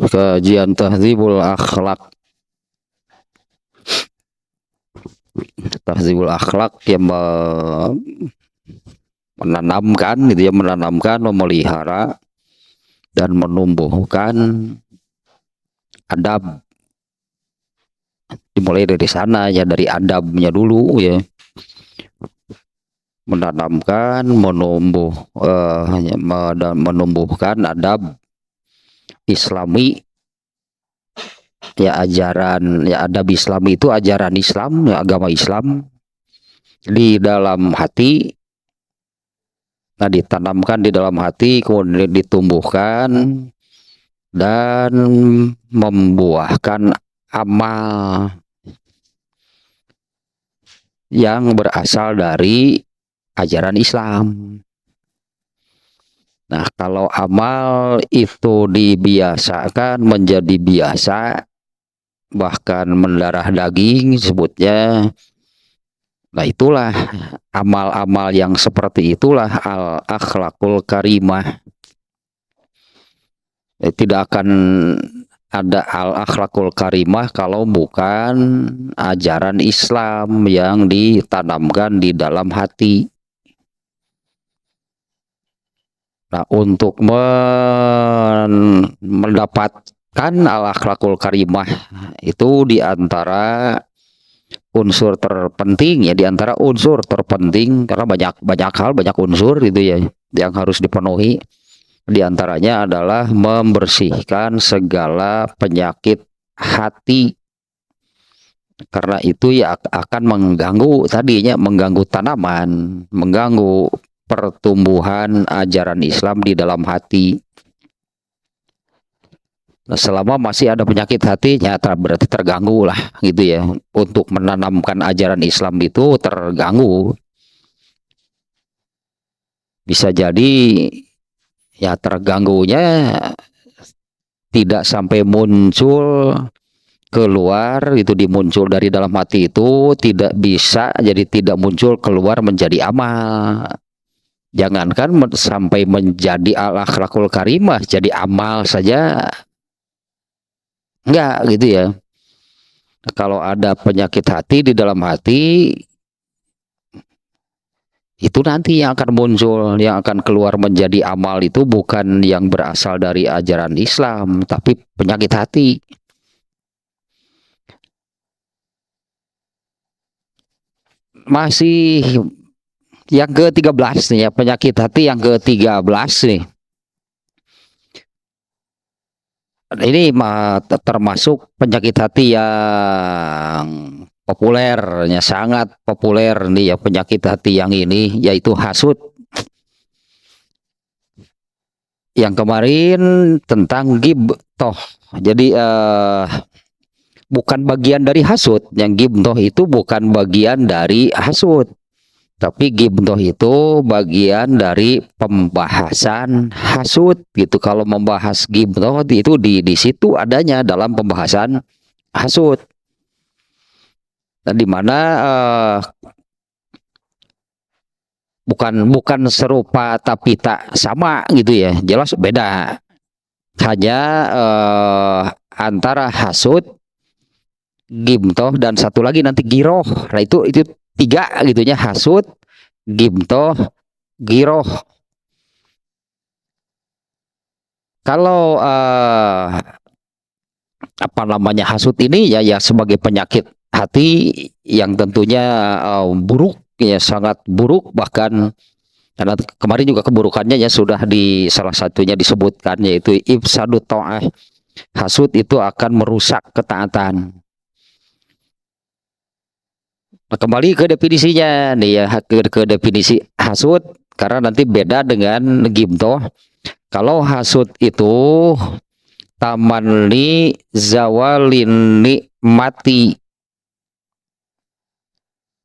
Kajian Tahdzibul Akhlak. Tahdzibul Akhlak yang menanamkan gitu ya, menanamkan, memelihara dan menumbuhkan adab. Dimulai dari sana ya, dari adabnya dulu ya, menanamkan, menumbuhkan adab Islami ya, ajaran ya, adab Islami itu ajaran Islam ya, agama Islam di dalam hati. Nah, ditanamkan di dalam hati, kemudian ditumbuhkan dan membuahkan amal yang berasal dari ajaran Islam. Nah, kalau amal itu dibiasakan menjadi biasa, bahkan mendarah daging sebutnya, nah itulah amal-amal yang seperti itulah al-akhlakul karimah. Tidak akan ada al-akhlakul karimah kalau bukan ajaran Islam yang ditanamkan di dalam hati. Nah, untuk mendapatkan al-akhlakul karimah itu diantara unsur terpenting ya, diantara unsur terpenting, karena banyak hal, banyak unsur gitu ya yang harus dipenuhi. Di antaranya adalah membersihkan segala penyakit hati, karena itu ya akan mengganggu, tadinya mengganggu tanaman, mengganggu pertumbuhan ajaran Islam di dalam hati. Nah, selama masih ada penyakit hatinya, berarti terganggu lah gitu ya. Untuk menanamkan ajaran Islam itu terganggu. Bisa jadi ya terganggunya tidak sampai muncul keluar, itu dimuncul dari dalam hati, itu tidak bisa, jadi tidak muncul keluar menjadi amal. Jangankan sampai menjadi al-akhlakul karimah, jadi amal saja enggak gitu ya. Kalau ada penyakit hati di dalam hati, itu nanti yang akan muncul, yang akan keluar menjadi amal itu bukan yang berasal dari ajaran Islam, tapi penyakit hati. Masih yang ke-13 nih ya, penyakit hati yang ke-13 nih. Ini termasuk penyakit hati yang populer, ya sangat populer nih ya, penyakit hati yang ini yaitu hasud. Yang kemarin tentang ghibthah. Jadi bukan bagian dari hasud. Yang ghibthah itu bukan bagian dari hasud, tapi ghibthah itu bagian dari pembahasan hasud gitu. Kalau membahas ghibthah itu di situ adanya dalam pembahasan hasud. Dan di mana bukan serupa tapi tak sama gitu ya, jelas beda. Hanya antara hasud, ghibthah, dan satu lagi nanti giroh. Nah itu tiga gitunya, hasud, ghibthah, giroh. Kalau apa namanya, hasud ini ya sebagai penyakit hati yang tentunya buruk ya, sangat buruk. Bahkan karena kemarin juga keburukannya ya sudah di salah satunya disebutkan, yaitu ifsadut ta'ah. Hasud itu akan merusak ketaatan. Nah, kembali ke definisinya nih ya, ke definisi hasud, karena nanti beda dengan ghibthah. Kalau hasud itu tamanni zawalin nikmati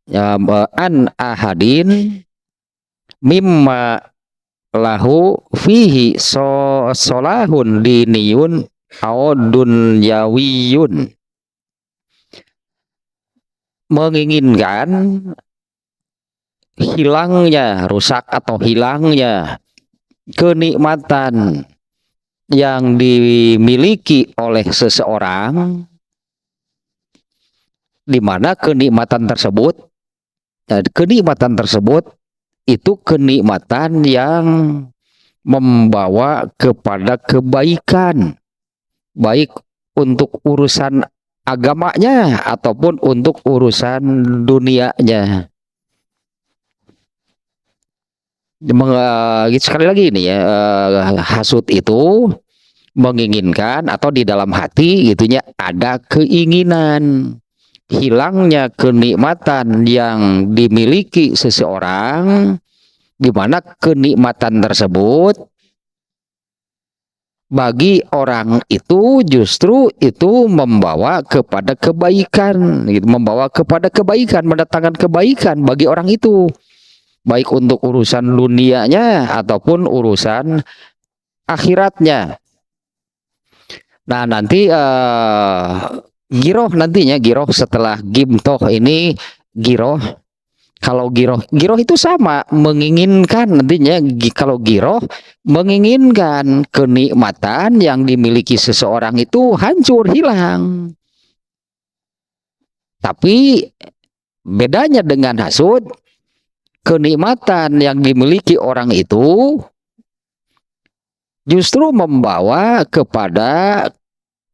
ya, an ahadin mimma lahu fihi solahun diniyun au dunyawiyun. Menginginkan hilangnya, rusak atau hilangnya kenikmatan yang dimiliki oleh seseorang, di mana kenikmatan tersebut itu kenikmatan yang membawa kepada kebaikan, baik untuk urusan agamanya ataupun untuk urusan dunianya. Sekali lagi ini ya, hasud itu menginginkan atau di dalam hati gitunya ada keinginan hilangnya kenikmatan yang dimiliki seseorang, di mana kenikmatan tersebut bagi orang itu justru itu membawa kepada kebaikan, gitu, membawa kepada kebaikan, mendatangkan kebaikan bagi orang itu, baik untuk urusan dunianya ataupun urusan akhiratnya. Nah, nanti giroh nantinya, giroh setelah gimtoh ini, giroh. Kalau giroh itu sama, menginginkan nantinya. Kalau giroh menginginkan kenikmatan yang dimiliki seseorang itu hancur, hilang. Tapi bedanya dengan hasud, kenikmatan yang dimiliki orang itu justru membawa kepada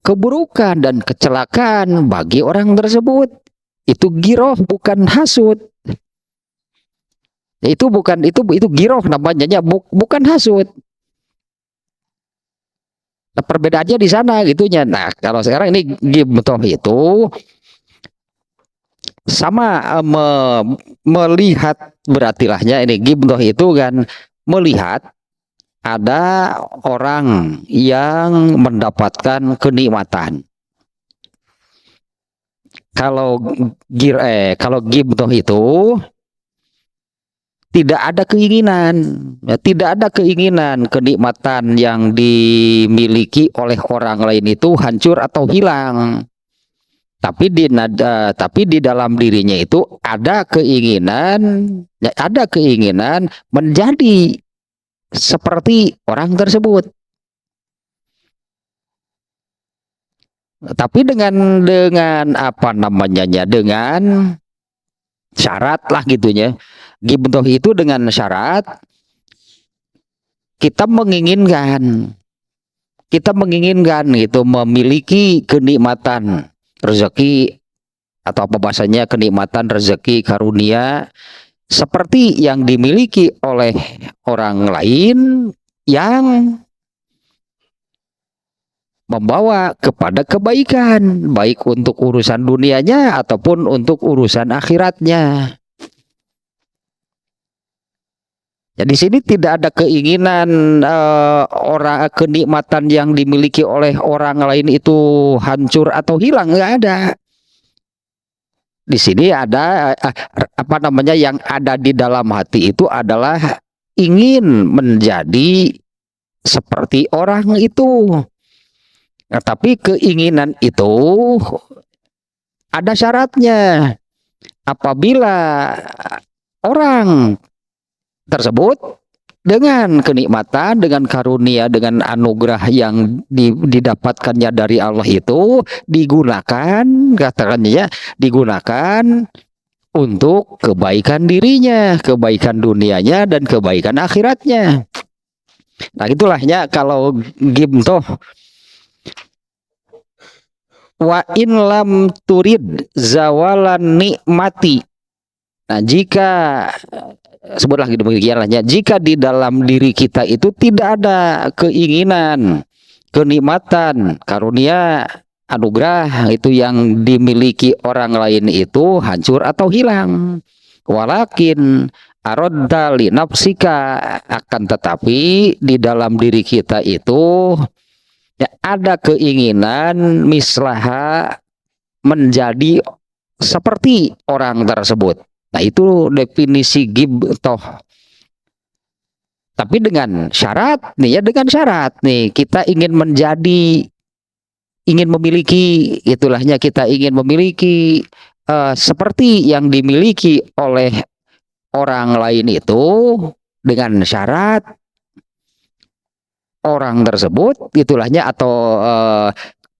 keburukan dan kecelakaan bagi orang tersebut. Itu giroh, bukan hasud. Itu giroh namanya, bukan hasud. Nah, perbedaannya di sana gitunya. Nah, kalau sekarang ini gimtoh itu sama, melihat, beratilahnya ini gimtoh itu kan melihat ada orang yang mendapatkan kenikmatan. Kalau gimtoh itu tidak ada keinginan, tidak ada keinginan kenikmatan yang dimiliki oleh orang lain itu hancur atau hilang. Tapi di dalam dirinya itu ada keinginan menjadi seperti orang tersebut. Tapi dengan apa namanya, dengan syarat lah gitunya. Gibtoh itu dengan syarat kita menginginkan gitu, memiliki kenikmatan rezeki, atau apa bahasanya, kenikmatan rezeki karunia seperti yang dimiliki oleh orang lain yang membawa kepada kebaikan, baik untuk urusan dunianya ataupun untuk urusan akhiratnya. Jadi di sini tidak ada keinginan orang, kenikmatan yang dimiliki oleh orang lain itu hancur atau hilang, nggak ada. Di sini ada apa namanya, yang ada di dalam hati itu adalah ingin menjadi seperti orang itu. Nah, tapi keinginan itu ada syaratnya. Apabila orang tersebut dengan kenikmatan, dengan karunia, dengan anugerah yang didapatkannya dari Allah itu digunakan, katakannya, digunakan untuk kebaikan dirinya, kebaikan dunianya, dan kebaikan akhiratnya. Nah, itulahnya kalau gimtoh. Wa in lam turid zawalan nikmati. Nah, jika sebutlah demikiannya, jika di dalam diri kita itu tidak ada keinginan kenikmatan, karunia, anugerah itu yang dimiliki orang lain itu hancur atau hilang, walakin aradda li nafsika, akan tetapi di dalam diri kita itu ya ada keinginan mislaha, menjadi seperti orang tersebut. Nah, itu definisi gibtoh. Tapi dengan syarat nih ya, dengan syarat nih, kita ingin menjadi, ingin memiliki, itulahnya kita ingin memiliki seperti yang dimiliki oleh orang lain itu, dengan syarat orang tersebut itulahnya atau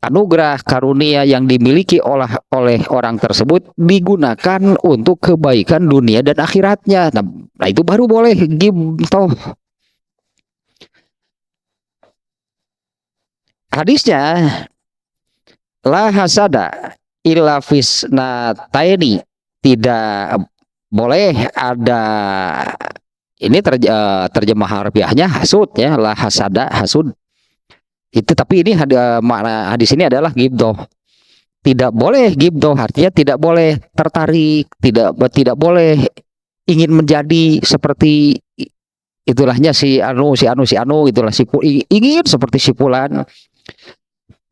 anugerah karunia yang dimiliki oleh orang tersebut digunakan untuk kebaikan dunia dan akhiratnya. Nah itu baru boleh ghibtoh. Hadisnya la hasada illa fisnataini, tidak boleh ada ini terjemah harfiahnya hasud ya, la hasada hasud itu, tapi ini makna hadis ini adalah ghibtoh. Tidak boleh ghibtoh artinya tidak boleh tertarik, tidak boleh ingin menjadi seperti itulahnya si anu itulah ingin seperti si fulan.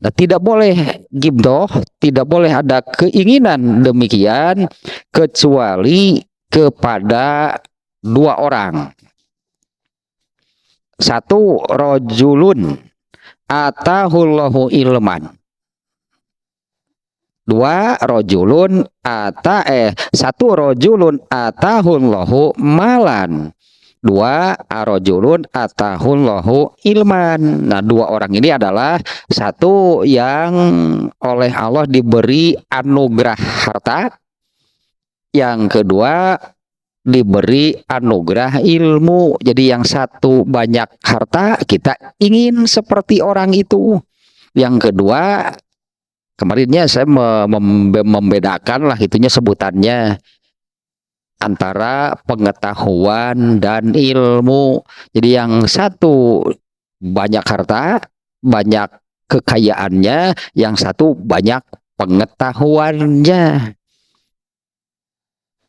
Nah, tidak boleh ghibtoh, tidak boleh ada keinginan demikian kecuali kepada dua orang. Satu, rojulun atahullahu ilman. Dua, rojulun satu, rojulun atahullahu malan. Dua, rojulun atahullahu ilman. Nah, dua orang ini adalah satu yang oleh Allah diberi anugerah harta, yang kedua diberi anugerah ilmu. Jadi yang satu banyak harta, kita ingin seperti orang itu. Yang kedua, kemarinnya saya membedakan lah itunya sebutannya antara pengetahuan dan ilmu. Jadi yang satu banyak harta, banyak kekayaannya, yang satu banyak pengetahuannya.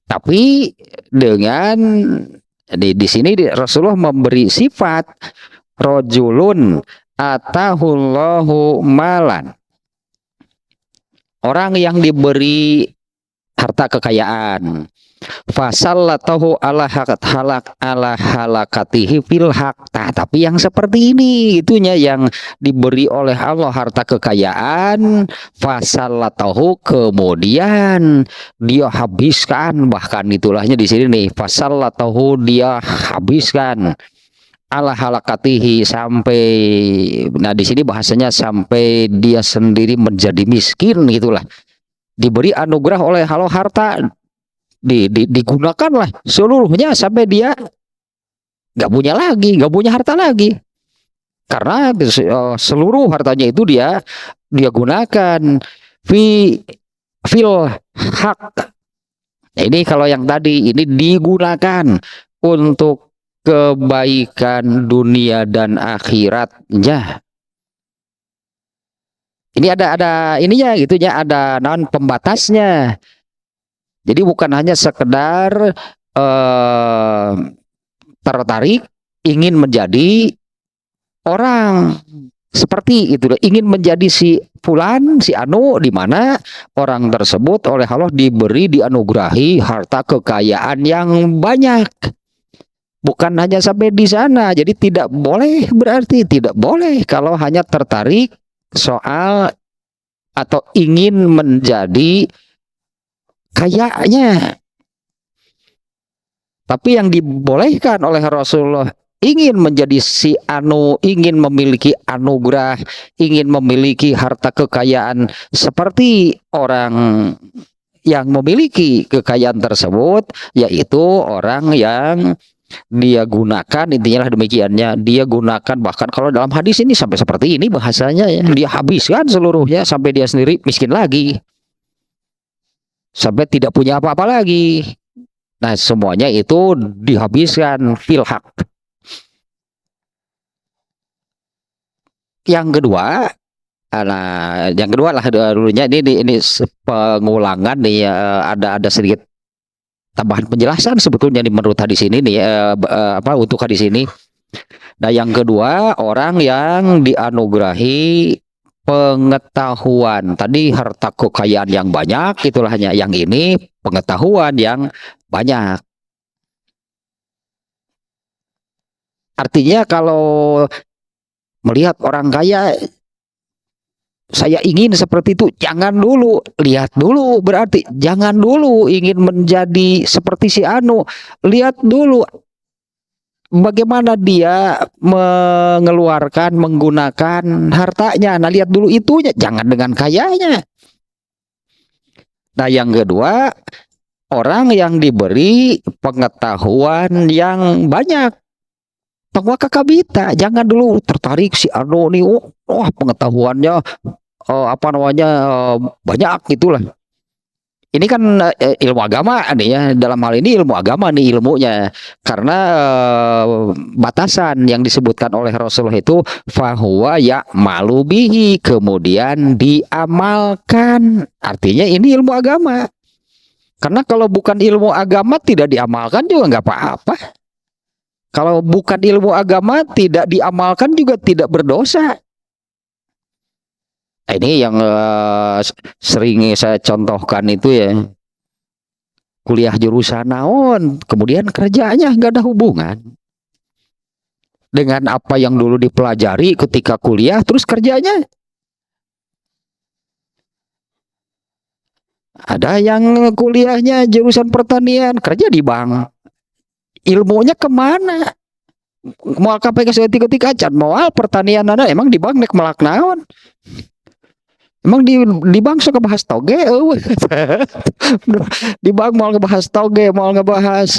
Tapi dengan di sini Rasulullah memberi sifat rojulun atahullahu malan. Orang yang diberi harta kekayaan, fasallatahu ala halakatihi fil haq. Tapi yang seperti ini itunya yang diberi oleh Allah harta kekayaan, fasallatahu kemudian dia habiskan, bahkan itulahnya di sini nih, fasallatahu dia habiskan ala halakatihi sampai, nah di sini bahasanya sampai dia sendiri menjadi miskin gitulah. Diberi anugerah oleh Allah harta, digunakanlah seluruhnya sampai dia nggak punya harta lagi, karena seluruh hartanya itu dia gunakan fil hak. Nah, ini kalau yang tadi ini digunakan untuk kebaikan dunia dan akhiratnya. Ini ada ininya gitunya, ada non pembatasnya. Jadi bukan hanya sekedar tertarik ingin menjadi orang seperti itu, ingin menjadi si fulan, si anu, di mana orang tersebut oleh Allah dianugerahi harta kekayaan yang banyak. Bukan hanya sampai di sana. Jadi tidak boleh, berarti tidak boleh kalau hanya tertarik soal atau ingin menjadi kayaknya. Tapi yang dibolehkan oleh Rasulullah ingin menjadi si anu, ingin memiliki anugerah, ingin memiliki harta kekayaan seperti orang yang memiliki kekayaan tersebut, yaitu orang yang dia gunakan, intinya lah demikiannya, dia gunakan, bahkan kalau dalam hadis ini sampai seperti ini bahasanya ya, dia habiskan seluruhnya sampai dia sendiri miskin lagi, sampai tidak punya apa-apa lagi. Nah, semuanya itu dihabiskan fil haq. Yang kedua, yang kedua lah dulunya ini pengulangan nih, ada sedikit tambahan penjelasan sebetulnya nih menurut hadis ini nih, untuk hadis ini. Nah, yang kedua, orang yang dianugerahi pengetahuan. Tadi harta kekayaan yang banyak, itulah hanya yang ini pengetahuan yang banyak. Artinya kalau melihat orang kaya, saya ingin seperti itu, jangan dulu, lihat dulu, berarti jangan dulu ingin menjadi seperti si anu, lihat dulu bagaimana dia mengeluarkan, menggunakan hartanya. Nah, lihat dulu itunya, jangan dengan kayanya. Nah, yang kedua, orang yang diberi pengetahuan yang banyak. Tengwa kakabita, jangan dulu tertarik si Arno nih, wah pengetahuannya apa namanya banyak gitulah. Ini kan ilmu agama nih ya, dalam hal ini ilmu agama nih ilmunya, karena batasan yang disebutkan oleh Rasulullah itu fahuwa ya malubihi, kemudian diamalkan, artinya ini ilmu agama. Karena kalau bukan ilmu agama tidak diamalkan juga nggak apa-apa. Kalau bukan ilmu agama tidak diamalkan juga tidak berdosa. Nah, ini yang sering saya contohkan itu ya, kuliah jurusan naon, kemudian kerjanya nggak ada hubungan dengan apa yang dulu dipelajari ketika kuliah, terus kerjanya. Ada yang kuliahnya jurusan pertanian, kerja di bank. Ilmunya kemana? Mau KPK ketika acan moal pertanian ada emang di bank nek melak naon? Emang di bank suka bahas toge? Di bank mau ngebahas toge, mau ngebahas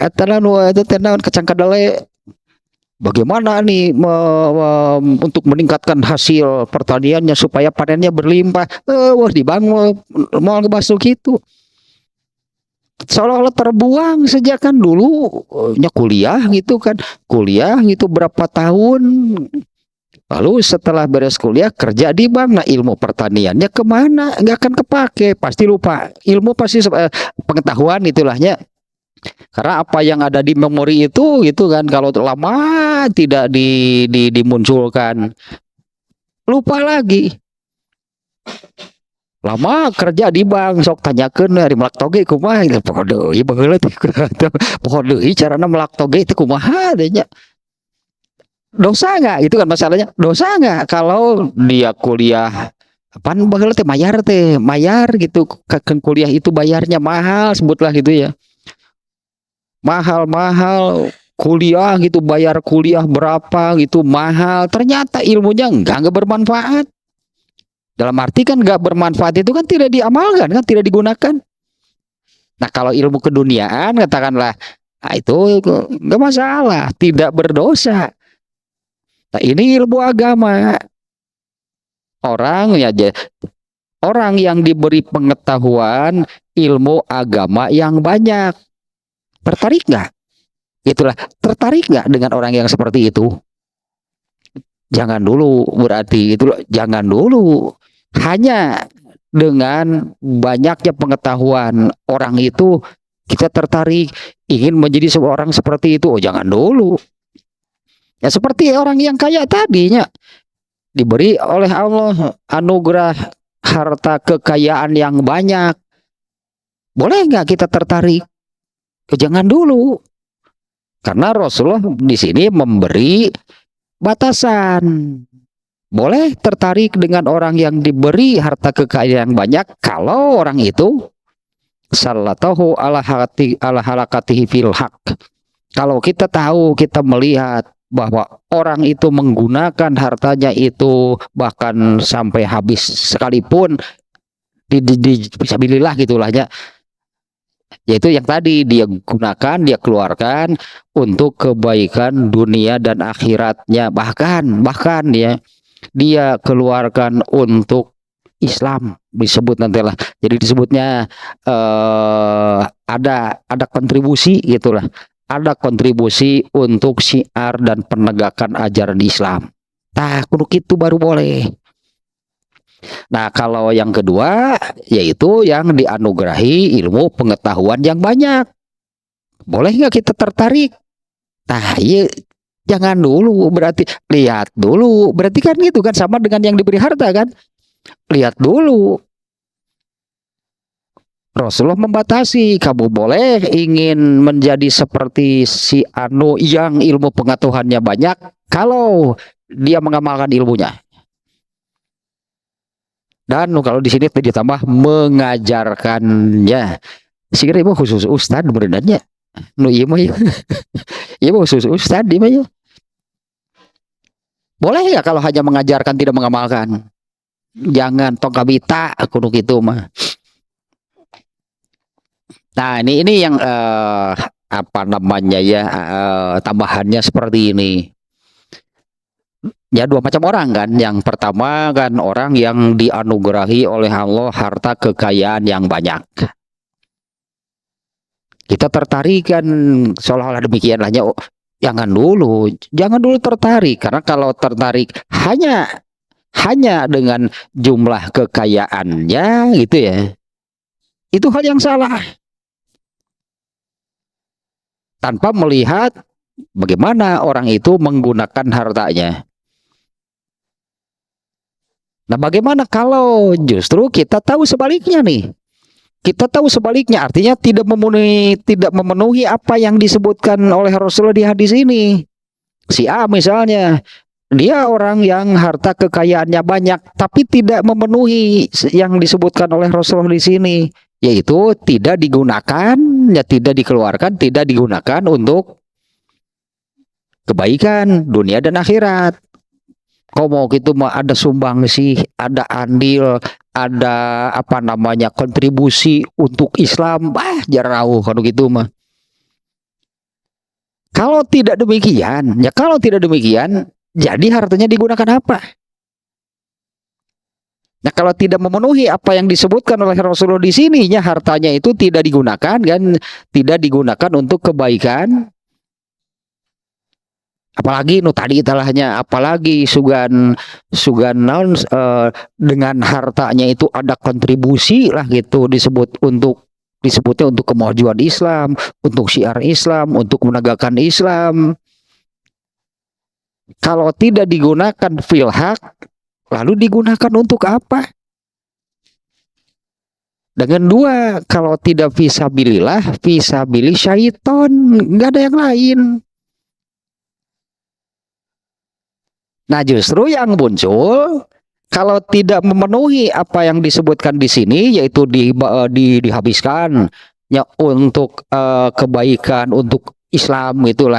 eta nu eta teh naon kacang kadale. Bagaimana nih untuk meningkatkan hasil pertaniannya supaya panennya berlimpah? Wah di bank mau ngebahas gitu. Seolah-olah terbuang sejak kan dulu kuliah gitu kan, kuliah gitu berapa tahun, lalu setelah beres kuliah kerja di bank. Nah ilmu pertaniannya kemana? Nggak akan kepake, pasti lupa ilmu, pasti pengetahuan itulahnya, karena apa yang ada di memori itu gitu kan, kalau lama tidak dimunculkan lupa lagi. Lama kerja di bank sok tanyakeun dari melak toge kumaha gitu, poho deui baheula teh poho deui carana melak toge teh kumaha teh nya. Dosa nggak itu kan masalahnya, dosa nggak kalau dia kuliah pan baheula teh mayar gitu, kuliah itu bayarnya mahal sebutlah gitu ya, mahal kuliah gitu, bayar kuliah berapa gitu mahal, ternyata ilmunya enggak bermanfaat. Dalam arti kan nggak bermanfaat itu kan tidak diamalkan, kan tidak digunakan. Nah kalau ilmu keduniaan katakanlah, nah itu nggak masalah, tidak berdosa. Nah ini ilmu agama, orang ya, orang yang diberi pengetahuan ilmu agama yang banyak, tertarik nggak? Itulah, tertarik nggak dengan orang yang seperti itu? Jangan dulu, berarti itu jangan dulu. Hanya dengan banyaknya pengetahuan orang itu kita tertarik ingin menjadi seorang seperti itu. Oh jangan dulu. Ya seperti orang yang kaya tadinya, diberi oleh Allah anugerah harta kekayaan yang banyak. Boleh nggak kita tertarik? Jangan dulu. Karena Rasulullah di sini memberi batasan. Boleh tertarik dengan orang yang diberi harta kekayaan yang banyak kalau orang itu sallallahu ala halakatihi fil haq. Kalau kita tahu, kita melihat bahwa orang itu menggunakan hartanya itu bahkan sampai habis sekalipun di fisabilillah gitulahnya, yaitu yang tadi dia gunakan, dia keluarkan untuk kebaikan dunia dan akhiratnya, bahkan ya dia keluarkan untuk Islam, disebut nantilah. Jadi disebutnya ada kontribusi gitulah, ada kontribusi untuk syiar dan penegakan ajaran Islam. Tah kudu kitu baru boleh. Nah kalau yang kedua yaitu yang dianugerahi ilmu pengetahuan yang banyak, boleh nggak kita tertarik? Nah iya, jangan dulu, berarti lihat dulu, berarti kan gitu kan, sama dengan yang diberi harta kan, lihat dulu. Rasulullah membatasi, kamu boleh ingin menjadi seperti si Anu yang ilmu pengetahuannya banyak kalau dia mengamalkan ilmunya. Dan kalau di sini ditambah mengajarkannya. Sikir ibu khusus ustad berenanya. Nu iya mah ya. Ya bos ustad di mana? Boleh ya kalau hanya mengajarkan tidak mengamalkan? Jangan tong kabita kudu gitu mah. Nah, ini yang apa namanya ya tambahannya seperti ini. Ya dua macam orang kan. Yang pertama kan orang yang dianugerahi oleh Allah harta kekayaan yang banyak. Kita tertarik kan seolah-olah demikian lahnya. Oh, jangan dulu tertarik karena kalau tertarik hanya dengan jumlah kekayaannya gitu ya. Itu hal yang salah. Tanpa melihat bagaimana orang itu menggunakan hartanya. Nah, bagaimana kalau justru kita tahu sebaliknya nih? Kita tahu sebaliknya, artinya tidak memenuhi apa yang disebutkan oleh Rasulullah di hadis ini. Si A misalnya, dia orang yang harta kekayaannya banyak, tapi tidak memenuhi yang disebutkan oleh Rasulullah di sini, yaitu tidak digunakan, ya tidak dikeluarkan, tidak digunakan untuk kebaikan dunia dan akhirat. Kau mau gitu mah ada sumbangsi, ada andil, ada apa namanya kontribusi untuk Islam, jarau kalau gitu mah. Kalau tidak demikian, jadi hartanya digunakan apa? Nah, kalau tidak memenuhi apa yang disebutkan oleh Rasulullah di sini, hartanya itu tidak digunakan kan, tidak digunakan untuk kebaikan. Apalagi nu tadi talahnya, apalagi sugan naon dengan hartanya itu ada kontribusi lah gitu disebutnya untuk kemajuan Islam, untuk syiar Islam, untuk menegakkan Islam. Kalau tidak digunakan fil haq, lalu digunakan untuk apa? Dengan dua, kalau tidak fisabilillah, fisabili syaiton, nggak ada yang lain. Nah, justru yang muncul kalau tidak memenuhi apa yang disebutkan di sini, yaitu dihabiskan ya untuk kebaikan, untuk Islam itulah,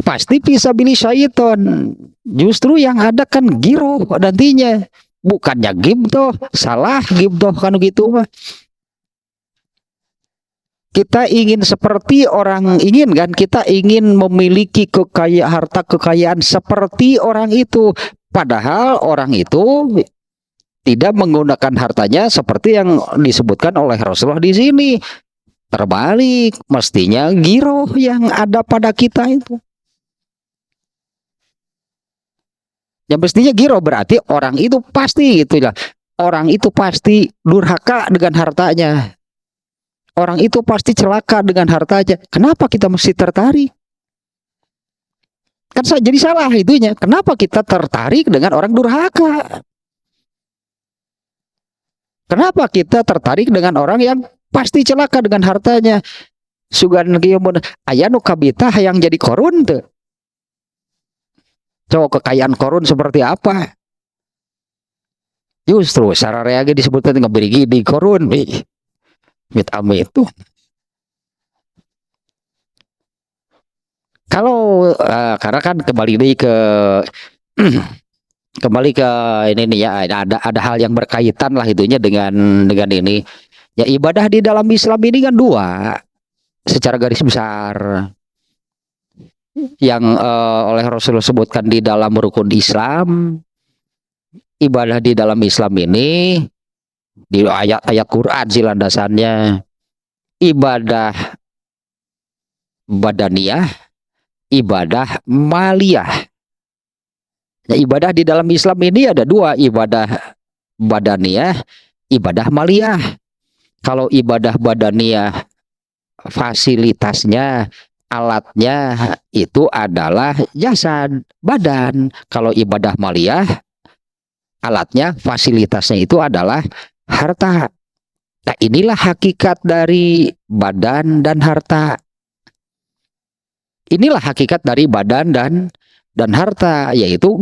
pasti bisa pilih syaiton. Justru yang ada kan giro nantinya, bukannya gibtoh, salah gibtoh kan gitu mah. Kita ingin seperti orang kita ingin memiliki harta kekayaan seperti orang itu, padahal orang itu tidak menggunakan hartanya seperti yang disebutkan oleh Rasulullah di sini. Terbalik, mestinya giro yang ada pada kita itu. Yang mestinya giro berarti orang itu pasti gitu ya. Orang itu pasti durhaka dengan hartanya. Orang itu pasti celaka dengan hartanya. Kenapa kita mesti tertarik? Kan jadi salah itunya. Kenapa kita tertarik dengan orang durhaka? Kenapa kita tertarik dengan orang yang pasti celaka dengan hartanya? Sugan aya nu kabita hayang jadi korun tuh. Coba kekayaan korun seperti apa? Justru sararea ge disebutkan ngeberi di korun. Amit tuh. Kalau karena kan kembali ke ini nih ya, ada hal yang berkaitan lah itunya dengan ini. Ya, ibadah di dalam Islam ini kan dua secara garis besar. Yang oleh Rasulullah sebutkan di dalam rukun Islam, ibadah di dalam Islam ini di ayat-ayat Quran sih landasannya, ibadah badaniyah, ibadah maliyah. Nah, ibadah di dalam Islam ini ada dua, ibadah badaniyah, ibadah maliyah. Kalau ibadah badaniyah fasilitasnya, alatnya itu adalah jasad, badan. Kalau ibadah maliyah, alatnya, fasilitasnya itu adalah harta. Nah, inilah hakikat dari badan dan harta. Inilah hakikat dari badan dan harta, yaitu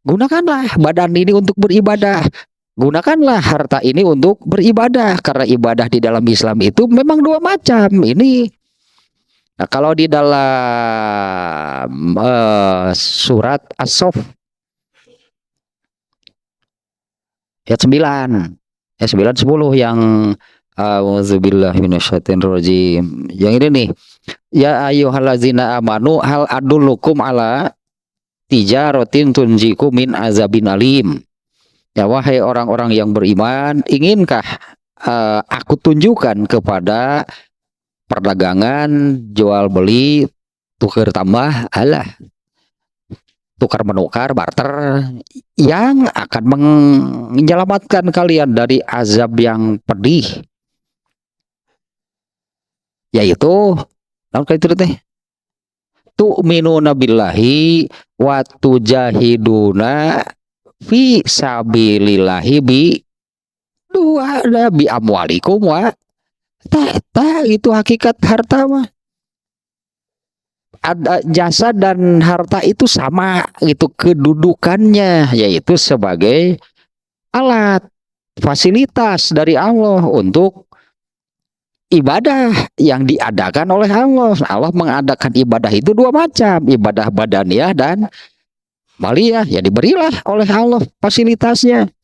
gunakanlah badan ini untuk beribadah. Gunakanlah harta ini untuk beribadah, karena ibadah di dalam Islam itu memang dua macam. Ini Nah, kalau di dalam surat As-Saff ayat 9, ayat 9 10 yang auzubillahi minasyaitonirrajim. Yang ini nih, ya ayyuhallazina amanu hal adullukum ala tijaratin tunjiku min azabin alim. Ya wahai orang-orang yang beriman, inginkah aku tunjukkan kepada perdagangan jual beli tukar tambah alah tukar menukar barter yang akan menyelamatkan kalian dari azab yang pedih, yaitu naon kali itu teh tu'minuna billahi wa tujahiduna fi sabilillahi bi dua bi amwalikum wa itu hakikat harta mah. Ada jasa dan harta itu sama gitu kedudukannya, yaitu sebagai alat fasilitas dari Allah untuk ibadah yang diadakan oleh Allah. Allah mengadakan ibadah itu dua macam, ibadah badaniah dan maliyah, ya diberilah oleh Allah fasilitasnya.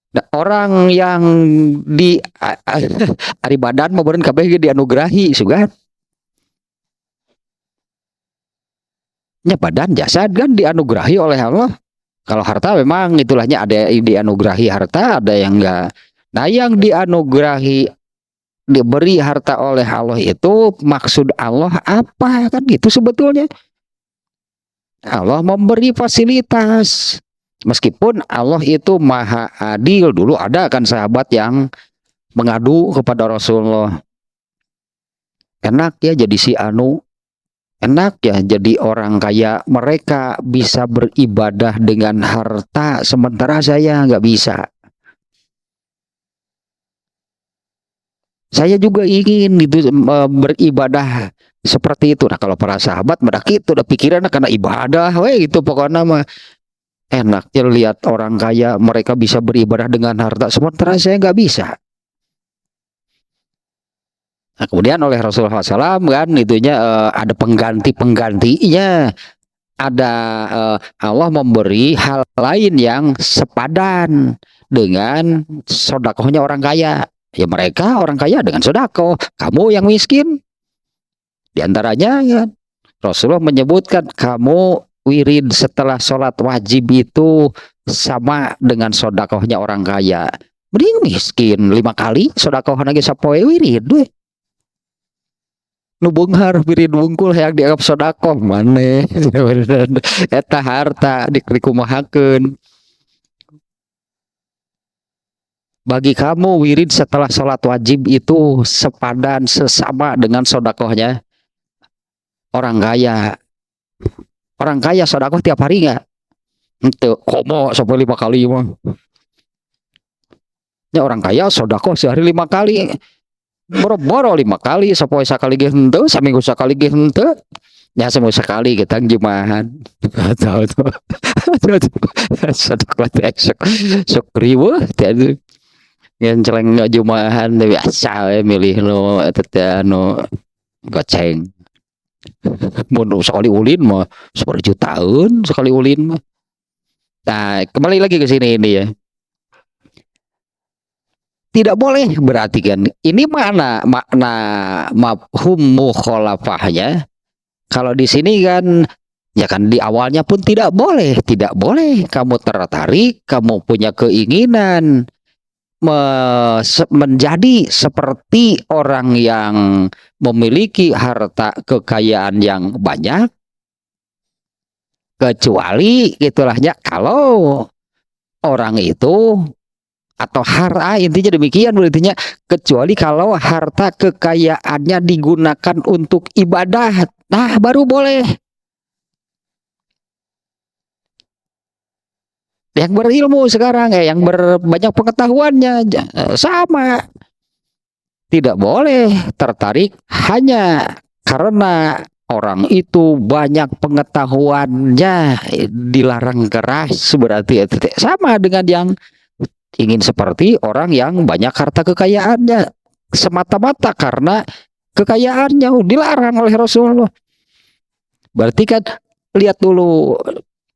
Nah, orang yang di ari badan mau beren kabeh dianugerahi sugan. Ya badan jasad kan dianugerahi oleh Allah. Kalau harta memang itulahnya ada yang dianugerahi harta, ada yang enggak. Nah, yang dianugerahi diberi harta oleh Allah itu maksud Allah apa kan gitu sebetulnya. Allah memberi fasilitas. Meskipun Allah itu maha adil, dulu ada kan sahabat yang mengadu kepada Rasulullah. Enak ya jadi si anu, enak ya jadi orang kaya, mereka bisa beribadah dengan harta sementara saya nggak bisa. Saya juga ingin itu beribadah seperti itu. Nah, kalau para sahabat mereka itu udah pikiran karena ibadah, weh itu pokoknya mah enak ya lihat orang kaya mereka bisa beribadah dengan harta sementara saya nggak bisa. Nah, kemudian oleh Rasulullah SAW kan itunya ada penggantinya, ada Allah memberi hal lain yang sepadan dengan sodakohnya orang kaya. Ya mereka orang kaya dengan sodakoh, kamu yang miskin. Di antaranya ya, Rasulullah menyebutkan kamu wirid setelah sholat wajib itu sama dengan sodakohnya orang kaya. Mending miskin 5 kali sodakoh lagi sapoe wirid deh. Nu beunghar wirid wungkul hayang dianggap sodakoh maneh. Eta harta dikumahakeun. Bagi kamu wirid setelah sholat wajib itu sepadan sesama dengan sodakohnya orang kaya. Orang kaya sodakoh tiap hari nggak? Ente komo sampai 5 kali mah. Ya orang kaya sodakoh sehari 5 kali. Boro-boro 5 kali, sapoe sakali ge henteu, saminggu sakali ge henteu. Ya semua sekali kita jumahan. Tahu tuh. Sodakoh sok riweuh teh. Yang celeng jumahan biasa milih no eta anu goceng. Mun sekali ulin mah 10 jutaan sekali ulin mah. Nah, kembali lagi ke sini ini ya. Tidak boleh berarti kan. Ini makna mafhum mukhalafahnya. Kalau di sini kan ya kan di awalnya pun tidak boleh kamu tertarik, kamu punya keinginan menjadi seperti orang yang memiliki harta kekayaan yang banyak, kecuali itulahnya kalau orang itu atau harta, intinya demikian berarti, kecuali kalau harta kekayaannya digunakan untuk ibadah, nah baru boleh. Yang berilmu sekarang yang banyak pengetahuannya sama, tidak boleh tertarik hanya karena orang itu banyak pengetahuannya, dilarang keras, berarti sama dengan yang ingin seperti orang yang banyak harta kekayaannya semata-mata karena kekayaannya, dilarang oleh Rasulullah. Berarti kan lihat dulu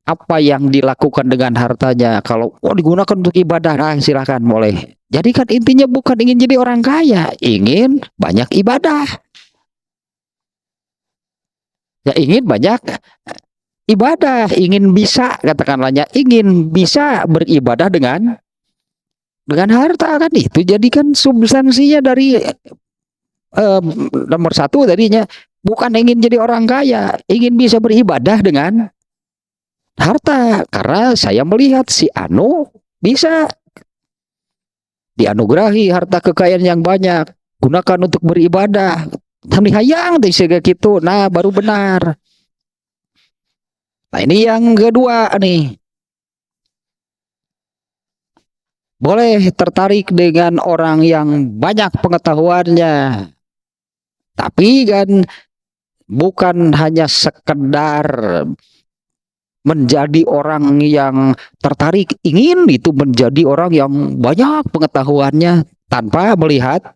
apa yang dilakukan dengan hartanya. Kalau digunakan untuk ibadah, nah silakan boleh. Jadi kan intinya bukan ingin jadi orang kaya, ingin banyak ibadah. Ya ingin banyak ibadah, ingin bisa katakanlah ingin bisa beribadah dengan harta kan itu jadikan substansinya dari nomor satu tadinya bukan ingin jadi orang kaya, ingin bisa beribadah dengan harta karena saya melihat si Anu bisa dianugerahi harta kekayaan yang banyak, gunakan untuk beribadah. Kami hayang sega gitu, nah baru benar. Nah ini yang kedua nih. Boleh tertarik dengan orang yang banyak pengetahuannya. Tapi kan bukan hanya sekedar menjadi orang yang tertarik, ingin itu menjadi orang yang banyak pengetahuannya tanpa melihat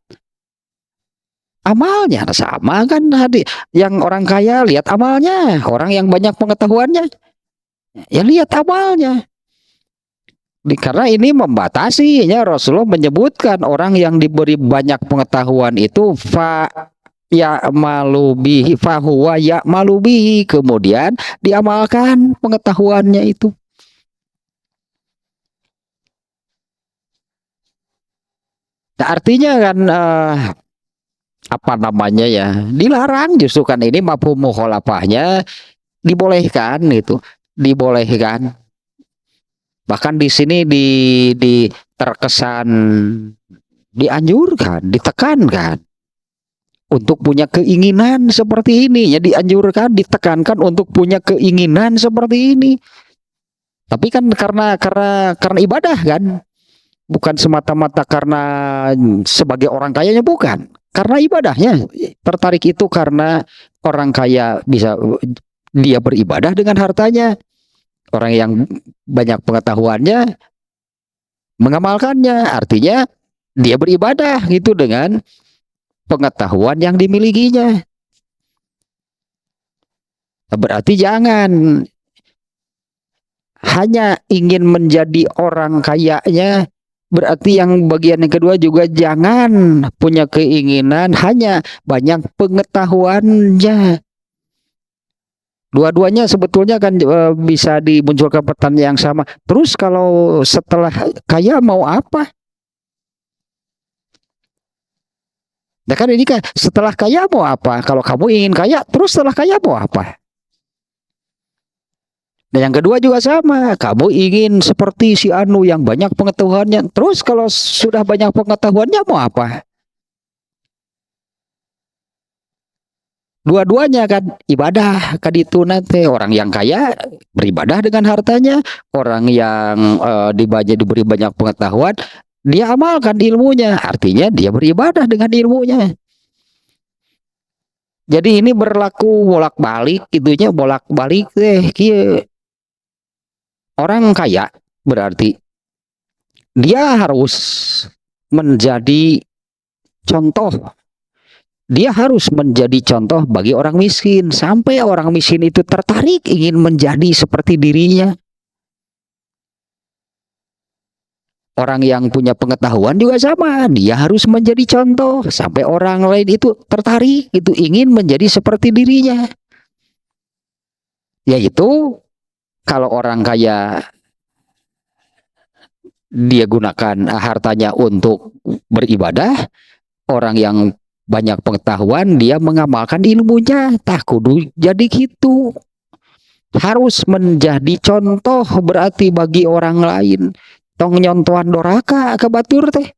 amalnya. Sama kan yang orang kaya lihat amalnya, orang yang banyak pengetahuannya ya lihat amalnya. Karena ini membatasi ya, Rasulullah menyebutkan orang yang diberi banyak pengetahuan itu ya malubihi fahuwa ya malubihi, kemudian diamalkan pengetahuannya itu. Nah, artinya kan apa namanya ya, dilarang justru kan ini mafhum mukhalafahnya dibolehkan itu, dibolehkan. Bahkan di sini di terkesan dianjurkan, ditekankan untuk punya keinginan seperti ini. Ya dianjurkan, ditekankan untuk punya keinginan seperti ini. Tapi kan karena ibadah kan, bukan semata-mata karena sebagai orang kayanya, bukan. Karena ibadahnya tertarik itu karena orang kaya bisa dia beribadah dengan hartanya. Orang yang banyak pengetahuannya mengamalkannya, artinya dia beribadah gitu dengan pengetahuan yang dimilikinya. Berarti jangan hanya ingin menjadi orang kayanya, berarti yang bagian yang kedua juga jangan punya keinginan hanya banyak pengetahuannya. Dua-duanya sebetulnya kan bisa dimunculkan pertanyaan yang sama. Terus kalau setelah kaya mau apa? Nah kan ini kan setelah kaya mau apa? Kalau kamu ingin kaya, terus setelah kaya mau apa? Dan yang kedua juga sama. Kamu ingin seperti si Anu yang banyak pengetahuannya. Terus kalau sudah banyak pengetahuannya mau apa? Dua-duanya kan ibadah kan itu nanti. Orang yang kaya beribadah dengan hartanya, orang yang diberi banyak pengetahuan dia amalkan ilmunya, artinya dia beribadah dengan ilmunya. Jadi ini berlaku bolak-balik, itunya bolak-balik deh. Orang kaya berarti dia harus menjadi contoh. Dia harus menjadi contoh bagi orang miskin, sampai orang miskin itu tertarik ingin menjadi seperti dirinya. Orang yang punya pengetahuan juga sama, dia harus menjadi contoh sampai orang lain itu tertarik, itu ingin menjadi seperti dirinya. Yaitu kalau orang kaya dia gunakan hartanya untuk beribadah, orang yang banyak pengetahuan dia mengamalkan ilmunya, tak kudu jadi gitu. Harus menjadi contoh berarti bagi orang lain. Tong nyontohan doraka ke batur teh.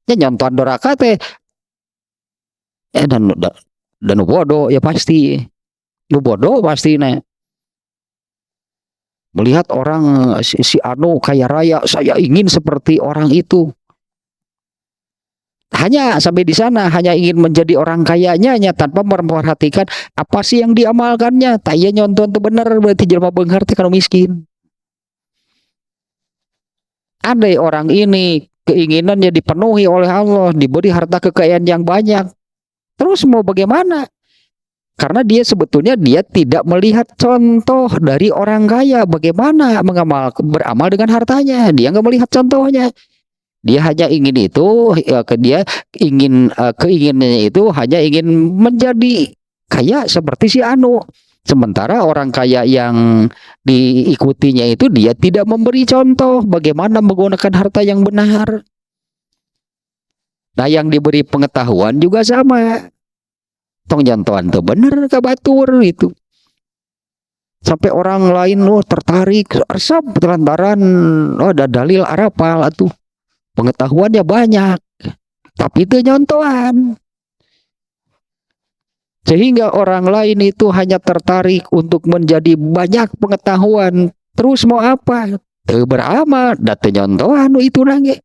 Ya nyontohan doraka teh. Dan bodoh ya pasti. Nu bodoh pasti nih. Melihat orang si Anu kaya raya, saya ingin seperti orang itu. Hanya sampai di sana, hanya ingin menjadi orang kayanya tanpa memperhatikan apa sih yang diamalkannya. Taya nyonton tuh bener berarti jelema beunghar teh kalau miskin. Andai orang ini keinginannya dipenuhi oleh Allah, diberi harta kekayaan yang banyak. Terus mau bagaimana? Karena dia sebetulnya dia tidak melihat contoh dari orang kaya bagaimana beramal dengan hartanya. Dia nggak melihat contohnya. Dia hanya ingin itu, dia ingin keinginannya itu hanya ingin menjadi kaya seperti si Anu. Sementara orang kaya yang diikutinya itu dia tidak memberi contoh bagaimana menggunakan harta yang benar. Nah, yang diberi pengetahuan juga sama. Tong jantuan tuh bener ke batur itu. Sampai orang lain tertarik resep lantaran ada dalil arapal atuh. Pengetahuannya banyak. Tapi itu nyontohan. Sehingga orang lain itu hanya tertarik untuk menjadi banyak pengetahuan. Terus mau apa? Teu beramal, datu nyontohan itu nangge.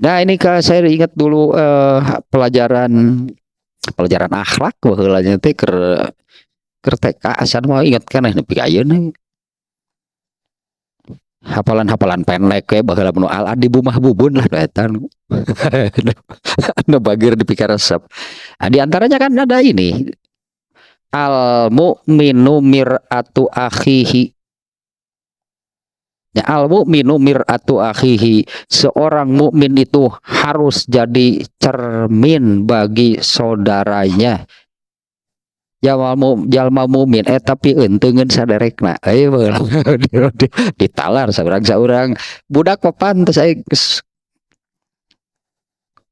Nah, ini saya ingat dulu pelajaran akhlak baheulanya teh keur TK asan mau ingat kan nepi ka ayeuna. Hafalan-hafalan pendek we baheula nu al adibu mahbubun lah eta nu. Nu bageur dipikir resep. Nah, di antaranya kan ada ini. Al mu'minu mir'atu akhihi. Ya, al mu'minu mir'atu akhihi. Seorang mukmin itu harus jadi cermin bagi saudaranya. Jalma mukmin tapi enteungeun saderekna. Ditalar saurang-saurang. Budak papan teh saya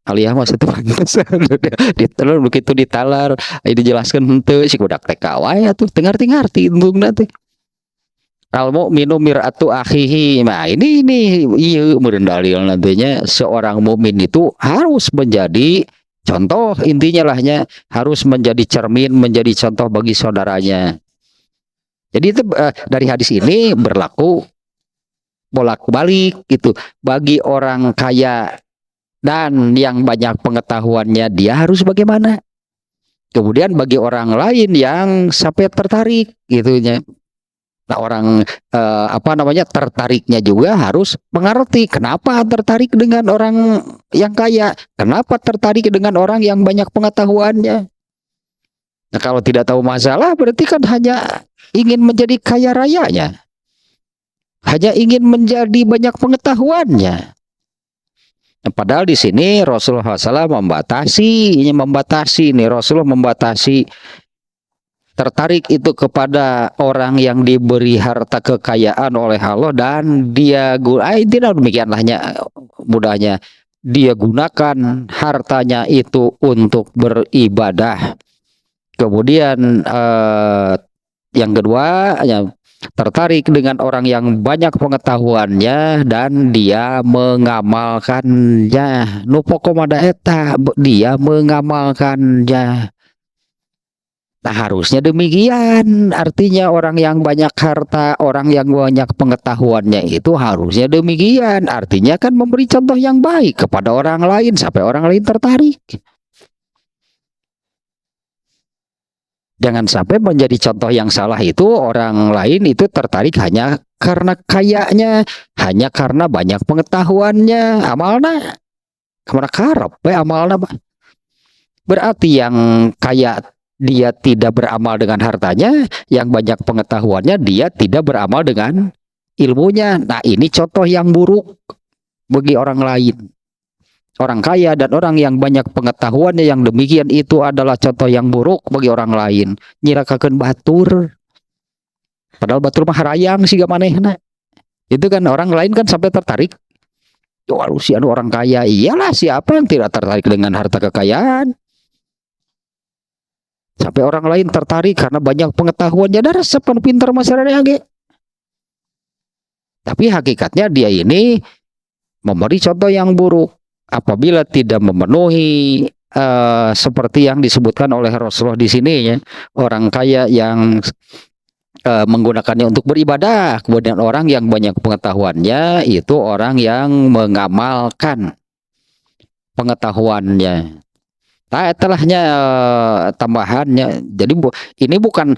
aliyah mah itu pantes. Ditalar begitu ditalar, dijelaskeun henteu si budak TK wae atuh teu ngarti-ngarti undungna teh. Al mu'minu mir'atu akhihi. Nah, ini iya meureun dalil nantinya seorang mukmin itu harus menjadi contoh, intinya lahnya harus menjadi cermin, menjadi contoh bagi saudaranya. Jadi itu dari hadis ini berlaku bolak-balik gitu. Bagi orang kaya dan yang banyak pengetahuannya dia harus bagaimana? Kemudian bagi orang lain yang sampai tertarik gitunya. Nah, orang tertariknya juga harus mengerti kenapa tertarik dengan orang yang kaya, kenapa tertarik dengan orang yang banyak pengetahuannya. Nah, kalau tidak tahu masalah berarti kan hanya ingin menjadi kaya rayanya, hanya ingin menjadi banyak pengetahuannya. Nah, padahal di sini Rasulullah SAW membatasi Rasulullah membatasi tertarik itu kepada orang yang diberi harta kekayaan oleh Allah dan dia tidak demikianlahnya mudahnya dia gunakan hartanya itu untuk beribadah. Kemudian yang kedua tertarik dengan orang yang banyak pengetahuannya dan dia mengamalkannya. Nu pokomada eta dia mengamalkannya. Nah, harusnya demikian. Artinya orang yang banyak harta, orang yang banyak pengetahuannya itu harusnya demikian. Artinya kan memberi contoh yang baik kepada orang lain sampai orang lain tertarik. Jangan sampai menjadi contoh yang salah itu orang lain itu tertarik hanya karena kayanya, hanya karena banyak pengetahuannya. Amalna kemana karep amalna. Berarti yang kaya dia tidak beramal dengan hartanya, yang banyak pengetahuannya dia tidak beramal dengan ilmunya. Nah, ini contoh yang buruk bagi orang lain. Orang kaya dan orang yang banyak pengetahuannya yang demikian itu adalah contoh yang buruk bagi orang lain. Nyirakakeun batur. Padahal batur mah harayang siga manehna. Itu kan orang lain kan sampai tertarik. Waduh, si anu orang kaya. Iyalah, siapa yang tidak tertarik dengan harta kekayaan? Sampai orang lain tertarik karena banyak pengetahuannya dan resep pintar masyarakat. Tapi hakikatnya dia ini memberi contoh yang buruk apabila tidak memenuhi seperti yang disebutkan oleh Rasulullah di sini ya. Orang kaya yang menggunakannya untuk beribadah, kemudian orang yang banyak pengetahuannya itu orang yang mengamalkan pengetahuannya. Nah, telahnya tambahannya. Jadi ini bukan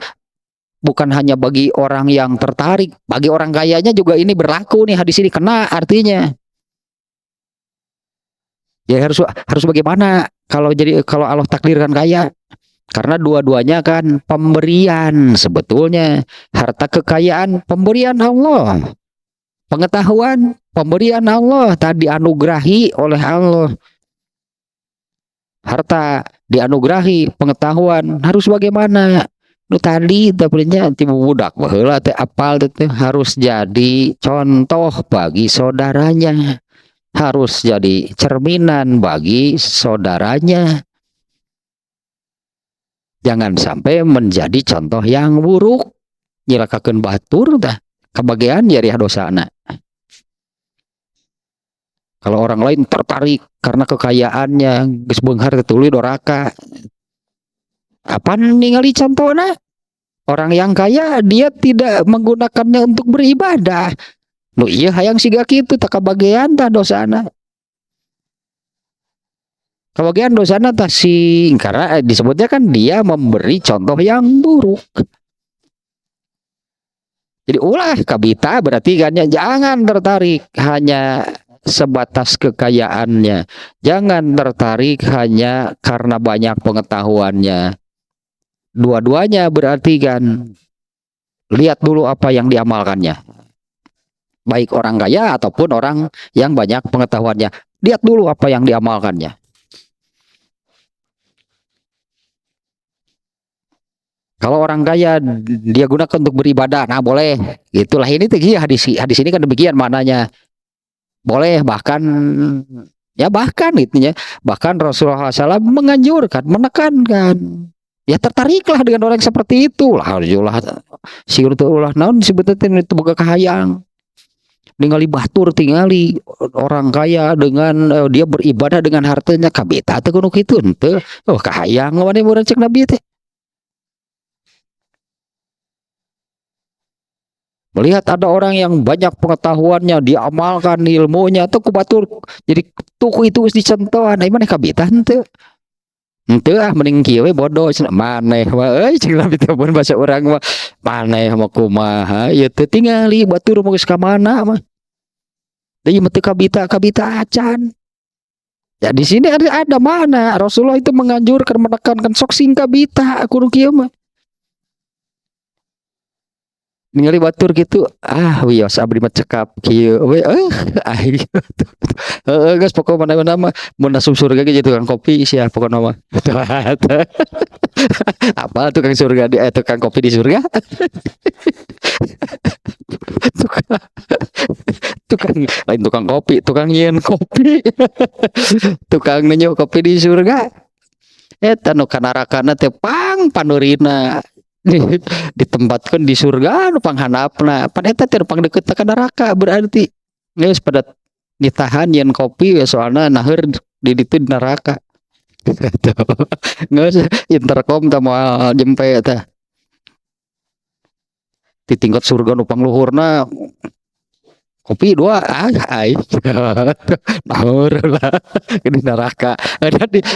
hanya bagi orang yang tertarik, bagi orang kayanya juga ini berlaku nih hadis ini kena artinya. Ya harus bagaimana kalau Allah takdirkan kaya? Karena dua-duanya kan pemberian sebetulnya. Harta kekayaan pemberian Allah. Pengetahuan pemberian Allah, tadi anugerahi oleh Allah. Harta dianugerahi, pengetahuan harus bagaimana? Nu tadi dapatnya tiba budak baheula teh apal teh harus jadi contoh bagi saudaranya. Harus jadi cerminan bagi saudaranya. Jangan sampai menjadi contoh yang buruk. Nyilakakeun batur tah kabagean jariah dosana. Kalau orang lain tertarik karena kekayaannya, geus beunghar tuluy doraka. Apa ningali contohnya? Orang yang kaya dia tidak menggunakannya untuk beribadah. Nu iya hayang siga kitu tak kabagean tah dosana. Kabagean dosana tah sing karena disebutnya kan dia memberi contoh yang buruk. Jadi ulah kabita berarti kan ya, jangan tertarik hanya sebatas kekayaannya. Jangan tertarik hanya karena banyak pengetahuannya. Dua-duanya berarti kan lihat dulu apa yang diamalkannya. Baik orang kaya ataupun orang yang banyak pengetahuannya. Lihat dulu apa yang diamalkannya. Kalau orang kaya dia gunakan untuk beribadah, nah boleh. Itulah ini tuh hadis ini kan demikian maknanya. Boleh bahkan ya bahkan itunya bahkan Rasulullah SAW menganjurkan, menekankan. Ya tertariklah dengan orang seperti itu lah. Siur teh ulah naon disebutkeun itu boga kahayang. Ningali batur tingali orang kaya dengan dia beribadah dengan hartanya kabeta teh kudu kitu henteu. Oh kahayang maneh urang cek Nabi teh. Melihat ada orang yang banyak pengetahuannya, diamalkan ilmunya, tuh kubatur jadi tuku itu dicontohan, nah mana kabita henteu. Henteu mending kieu we bodoh maneh mah euy cing Nabi teh bahasa urang mah maneh mah kumaha ieu teh tingali batur mah geus ka mana mah. Deui mah teu kabita acan. Ya di sini ada mana Rasulullah itu menganjurkan menekankan sok sing kabita kudu kieu mah. Ningali batur gitu wios abdi mah cekap kieu we geus pokona mana mah mun asup surga ge tukang kopi sia pokona mah apa tukang surga tukang kopi di surga tukang lain tukang kopi tukang nyeun kopi tukang nyeun kopi di surga eta nu ka narakana teh panurina ditempatkan di surga nu panghandapna pada eta teh pangdeukeut ka neraka berarti geus pada ditahan yen kopi ya soalna naheur di ditu neraka geus interkom teh moal jempe teh di tingkat surga nu pangluhurna kopi dua nahur lah di neraka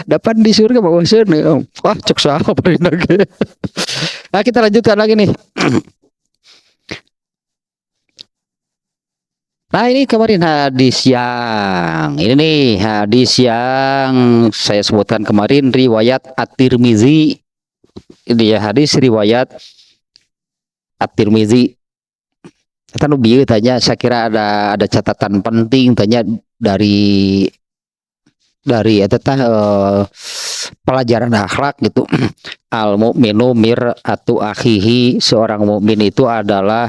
dapat di surga bawa sana wah cek saha parina ge. Nah kita lanjutkan lagi nih. Nah ini kemarin hadis yang ini nih hadis yang saya sebutkan kemarin riwayat At-Tirmizi. Ini ya hadis riwayat At-Tirmizi. Kita bieu tanya saya kira ada catatan penting tanya dari eta pelajaran akhlak gitu. Al mukminu mir'atu akhihi, seorang mukmin itu adalah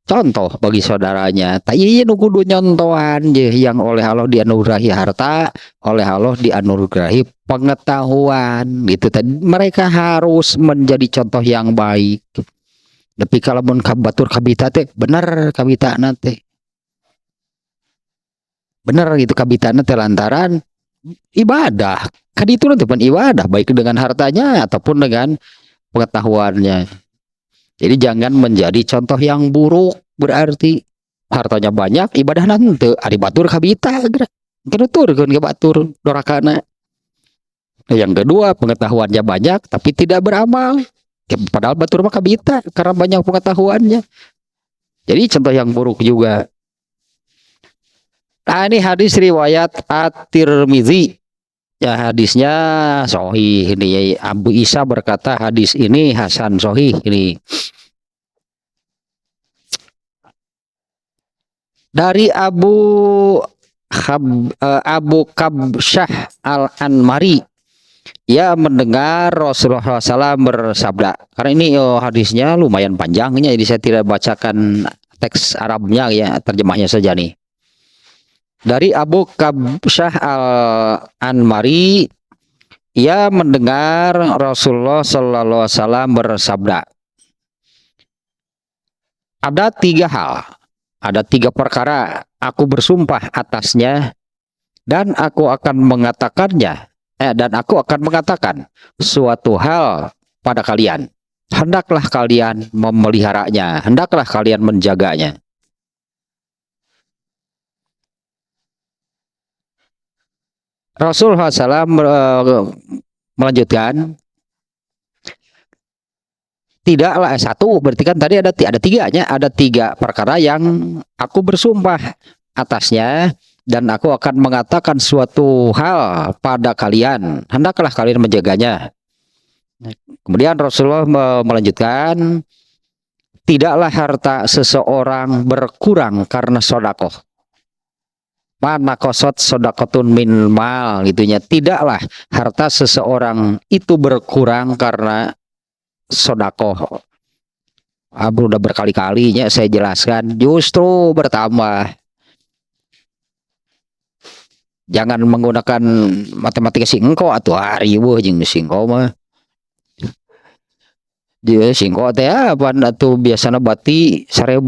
contoh bagi saudaranya. Tapi nu kudu nyontohan yang oleh Allah dianugerahi harta, oleh Allah dianugerahi pengetahuan gitu. Mereka harus menjadi contoh yang baik. Tapi kalau mun batur kabita teh bener kabita teh. Bener gitu kabita teh lantaran ibadah. Kan itu nanti pun ibadah baik dengan hartanya ataupun dengan pengetahuannya. Jadi jangan menjadi contoh yang buruk berarti hartanya banyak ibadah nanti ari batur kabita kena turun ke batur dorakana. Yang kedua pengetahuannya banyak tapi tidak beramal. Padahal batur mah kabita karena banyak pengetahuannya. Jadi contoh yang buruk juga. Nah, ini hadis riwayat At-Tirmidzi. Ya, hadisnya sahih ini. Abu Isa berkata hadis ini hasan sahih ini. Dari Abu Kabsyah Al-Anmari, ia mendengar Rasulullah SAW bersabda. Karena ini hadisnya lumayan panjangnya, jadi saya tidak bacakan teks Arabnya ya, terjemahnya saja nih. Dari Abu Kabsyah Al-Anmari, ia mendengar Rasulullah SAW bersabda. Ada 3 hal, ada 3 perkara aku bersumpah atasnya, dan aku akan mengatakan suatu hal pada kalian. Hendaklah kalian memeliharanya, hendaklah kalian menjaganya. Rasulullah SAW melanjutkan, tidaklah satu, berarti kan tadi ada 3-nya, ada 3 perkara yang aku bersumpah atasnya, dan aku akan mengatakan suatu hal pada kalian, hendaklah kalian menjaganya. Kemudian Rasulullah melanjutkan, tidaklah harta seseorang berkurang karena sodakoh. Mana kosot sodakotun min mal, gitunya. Tidaklah harta seseorang itu berkurang karena sodakoh. Abu udah berkali-kalinya saya jelaskan, justru bertambah. Jangan menggunakan matematika singko atau hari jeung singko mah. Dia singko teh apa atuh biasana bati 1000.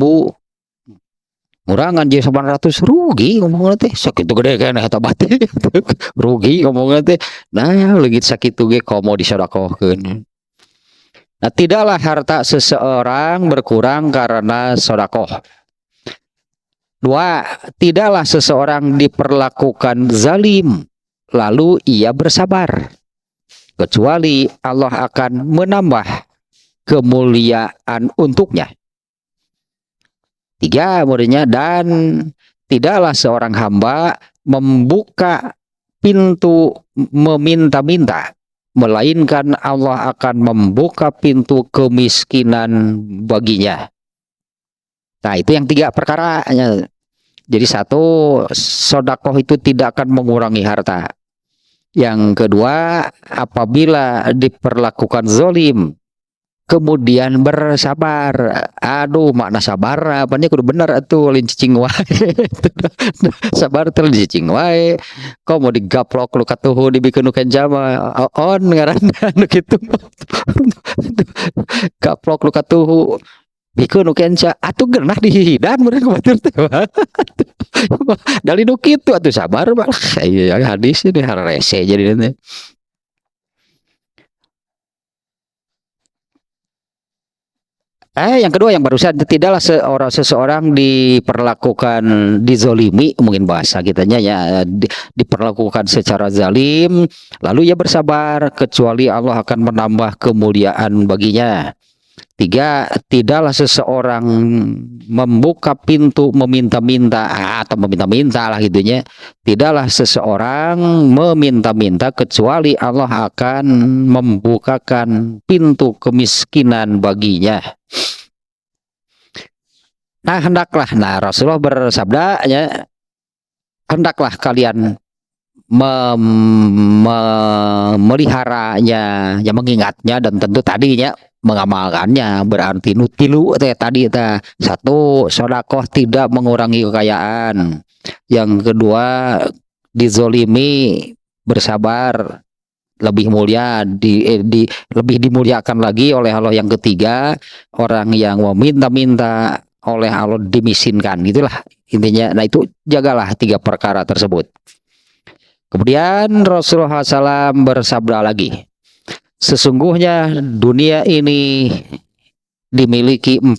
Murangan jadi 800 rugi ngomongna teh. Sakitu gede kan eta bati. Rugi ngomongna teh. Nah, leungit sakitu ge komo disodakohkeun. Nah, tidaklah harta seseorang berkurang karena sodakoh. 2, tidaklah seseorang diperlakukan zalim lalu ia bersabar, kecuali Allah akan menambah kemuliaan untuknya. 3, muridnya, dan tidaklah seorang hamba membuka pintu meminta-minta, melainkan Allah akan membuka pintu kemiskinan baginya. Nah, itu yang 3 perkaranya. Jadi 1, sodakoh itu tidak akan mengurangi harta. Yang kedua, apabila diperlakukan zolim, kemudian bersabar. Aduh, makna sabar apanya kudu bener atuh, lain cicing wae. Sabar teh cicing wae. Kau mau digaplok lu katuhu dibikeun nu kenjama. On ngaranna anu kitu. Gaplok lu katuhu bikeun nu kenca atuh geunah dihidan meureun kumatur teh. Dari nu kitu atuh sabar mah. Iya hadis ini harese jadi teh. Yang kedua yang barusan, tidaklah seseorang diperlakukan dizolimi, mungkin bahasa kitanya ya, diperlakukan secara zalim lalu ia bersabar, kecuali Allah akan menambah kemuliaan baginya. 3, tidaklah seseorang membuka pintu meminta-minta atau meminta-minta lah gitunya. Tidaklah seseorang meminta-minta kecuali Allah akan membukakan pintu kemiskinan baginya. Nah, hendaklah, nah Rasulullah bersabda ya, hendaklah kalian memeliharanya, ya mengingatnya, dan tentu tadinya mengamalkannya. Berarti nutilu tadi 1, sodakoh tidak mengurangi kekayaan. Yang kedua, dizolimi bersabar, lebih mulia, lebih dimuliakan lagi oleh Allah. Yang ketiga, orang yang meminta-minta oleh Allah dimiskinkan, gitulah intinya. Nah, itu jagalah 3 perkara tersebut. Kemudian Rasulullah SAW bersabda lagi, sesungguhnya dunia ini dimiliki 4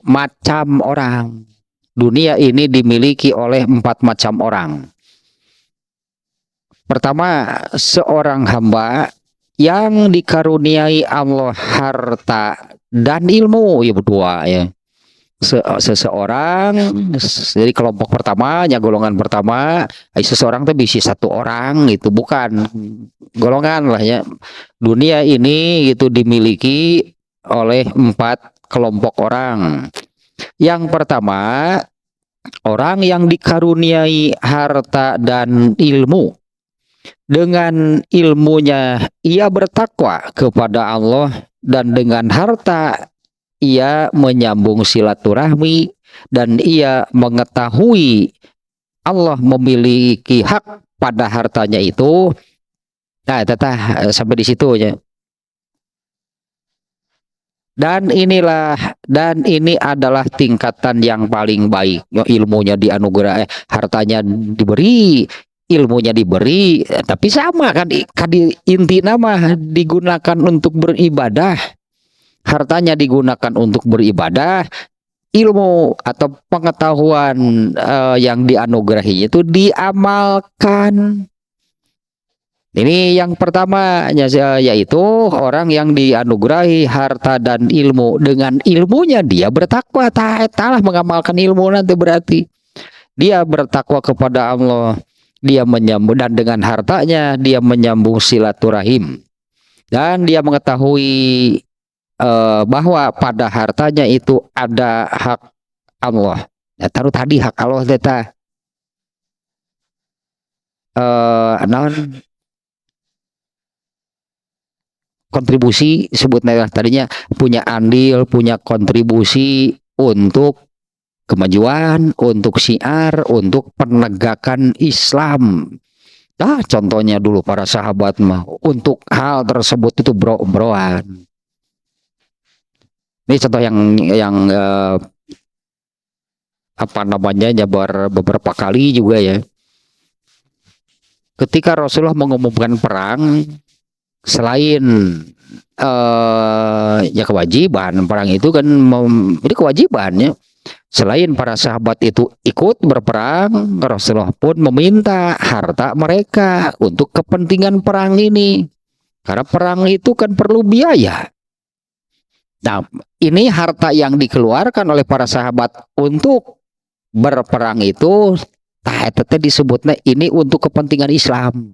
macam orang. Dunia ini dimiliki oleh 4 macam orang. Pertama, seorang hamba yang dikaruniai Allah harta dan ilmu, ya berdua ya. Seseorang, jadi kelompok pertama, golongan pertama, seseorang tuh bisa satu orang gitu, bukan golongan lah ya. Dunia ini gitu dimiliki oleh 4 kelompok orang. Yang pertama, orang yang dikaruniai harta dan ilmu. Dengan ilmunya ia bertakwa kepada Allah, dan dengan harta ia menyambung silaturahmi, dan ia mengetahui Allah memiliki hak pada hartanya itu. Nah, tetah sampai di situ ya. Dan ini adalah tingkatan yang paling baik. Ilmunya dianugerah, hartanya diberi, ilmunya diberi, tapi sama kan, inti nama digunakan untuk beribadah, hartanya digunakan untuk beribadah, ilmu atau pengetahuan yang dianugerahi itu diamalkan. Ini yang pertama, yaitu orang yang dianugerahi harta dan ilmu. Dengan ilmunya dia bertakwa, ta'ala mengamalkan ilmu, nanti berarti dia bertakwa kepada Allah, dia menyambung, dan dengan hartanya dia menyambung silaturahim, dan dia mengetahui bahwa pada hartanya itu ada hak Allah. Ya, taruh tadi hak Allah deta non kontribusi, sebutnya tadinya punya andil, punya kontribusi untuk kemajuan, untuk syiar, untuk penegakan Islam. Nah, contohnya dulu para sahabat mah untuk hal tersebut itu bro-broan. Ini contoh yang apa namanya, nyabar beberapa kali juga ya. Ketika Rasulullah mengumumkan perang, selain ya kewajiban perang itu kan, ini kewajibannya. Selain para sahabat itu ikut berperang, Rasulullah pun meminta harta mereka untuk kepentingan perang ini. Karena perang itu kan perlu biaya. Nah, ini harta yang dikeluarkan oleh para sahabat untuk berperang itu, teteh disebutnya ini untuk kepentingan Islam.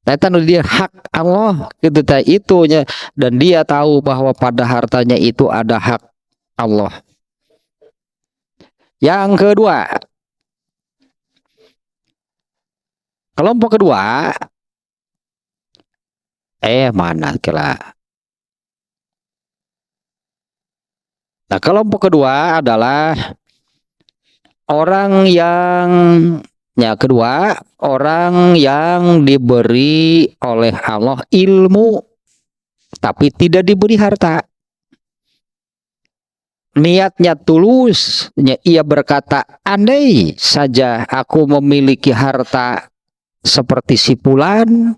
Taitan dia hak Allah gitu, itunya, dan dia tahu bahwa pada hartanya itu ada hak Allah. Yang kedua, kelompok kedua, mana kira? Nah, kelompok kedua adalah orang yang diberi oleh Allah ilmu tapi tidak diberi harta. Niatnya tulus, ia berkata, andai saja aku memiliki harta seperti si fulan,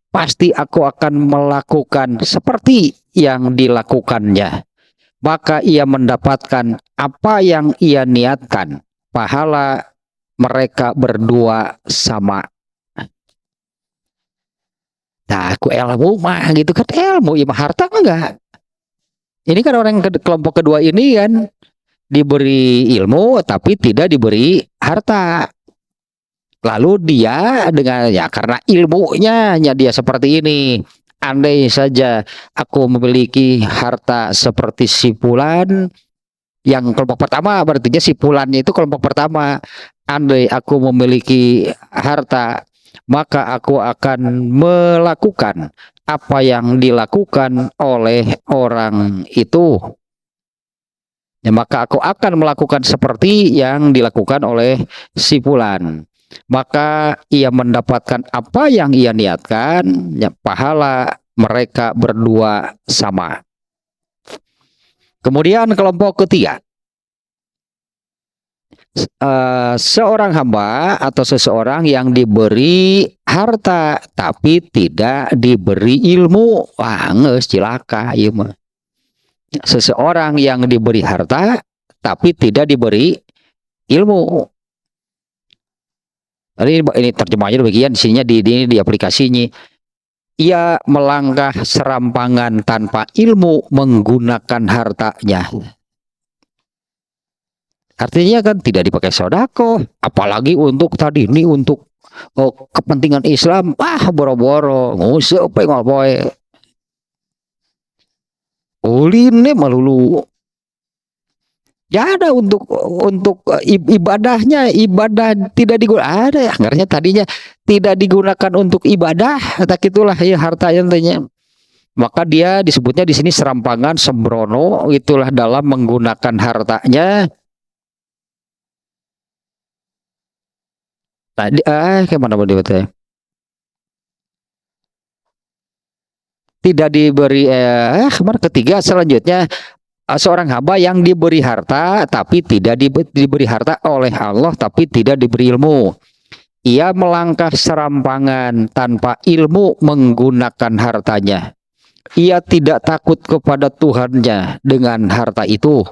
pasti aku akan melakukan seperti yang dilakukannya. Maka ia mendapatkan apa yang ia niatkan, pahala mereka berdua sama. Nah, aku ilmu mah gitu kan, ilmu ya, harta enggak. Ini kan orang kelompok kedua ini kan diberi ilmu tapi tidak diberi harta. Lalu dia dengan karena ilmunya dia seperti ini. Andai saja aku memiliki harta seperti si fulan, yang kelompok pertama, berarti si fulannya itu kelompok pertama. Andai aku memiliki harta, maka aku akan melakukan apa yang dilakukan oleh orang itu. Ya, maka aku akan melakukan seperti yang dilakukan oleh si fulan. Maka ia mendapatkan apa yang ia niatkan, ya, pahala mereka berdua sama. Kemudian kelompok ketiga, seorang hamba atau seseorang yang diberi harta tapi tidak diberi ilmu. Wah, nges cilaka ieu mah. Seseorang yang diberi harta tapi tidak diberi ilmu. Ini terjemahnya bagian di sininya di aplikasinya. Ia melangkah serampangan tanpa ilmu menggunakan hartanya. Artinya kan tidak dipakai sodako, apalagi untuk tadi ini untuk kepentingan Islam. Boro-boro ngusuk pe ngopoe. Uline melulu. Ya ada untuk ibadahnya, ibadah tidak digunakan. Ada ya, akhirnya tadinya tidak digunakan untuk ibadah, tak itulah ya harta yang tanya. Maka dia disebutnya di sini serampangan, sembrono, itulah dalam menggunakan hartanya. Tadi kayak mana dia? Tidak diberi kemarin ketiga selanjutnya seorang hamba yang diberi harta tapi tidak diberi harta oleh Allah tapi tidak diberi ilmu. Ia melangkah serampangan tanpa ilmu menggunakan hartanya. Ia tidak takut kepada Tuhannya dengan harta itu.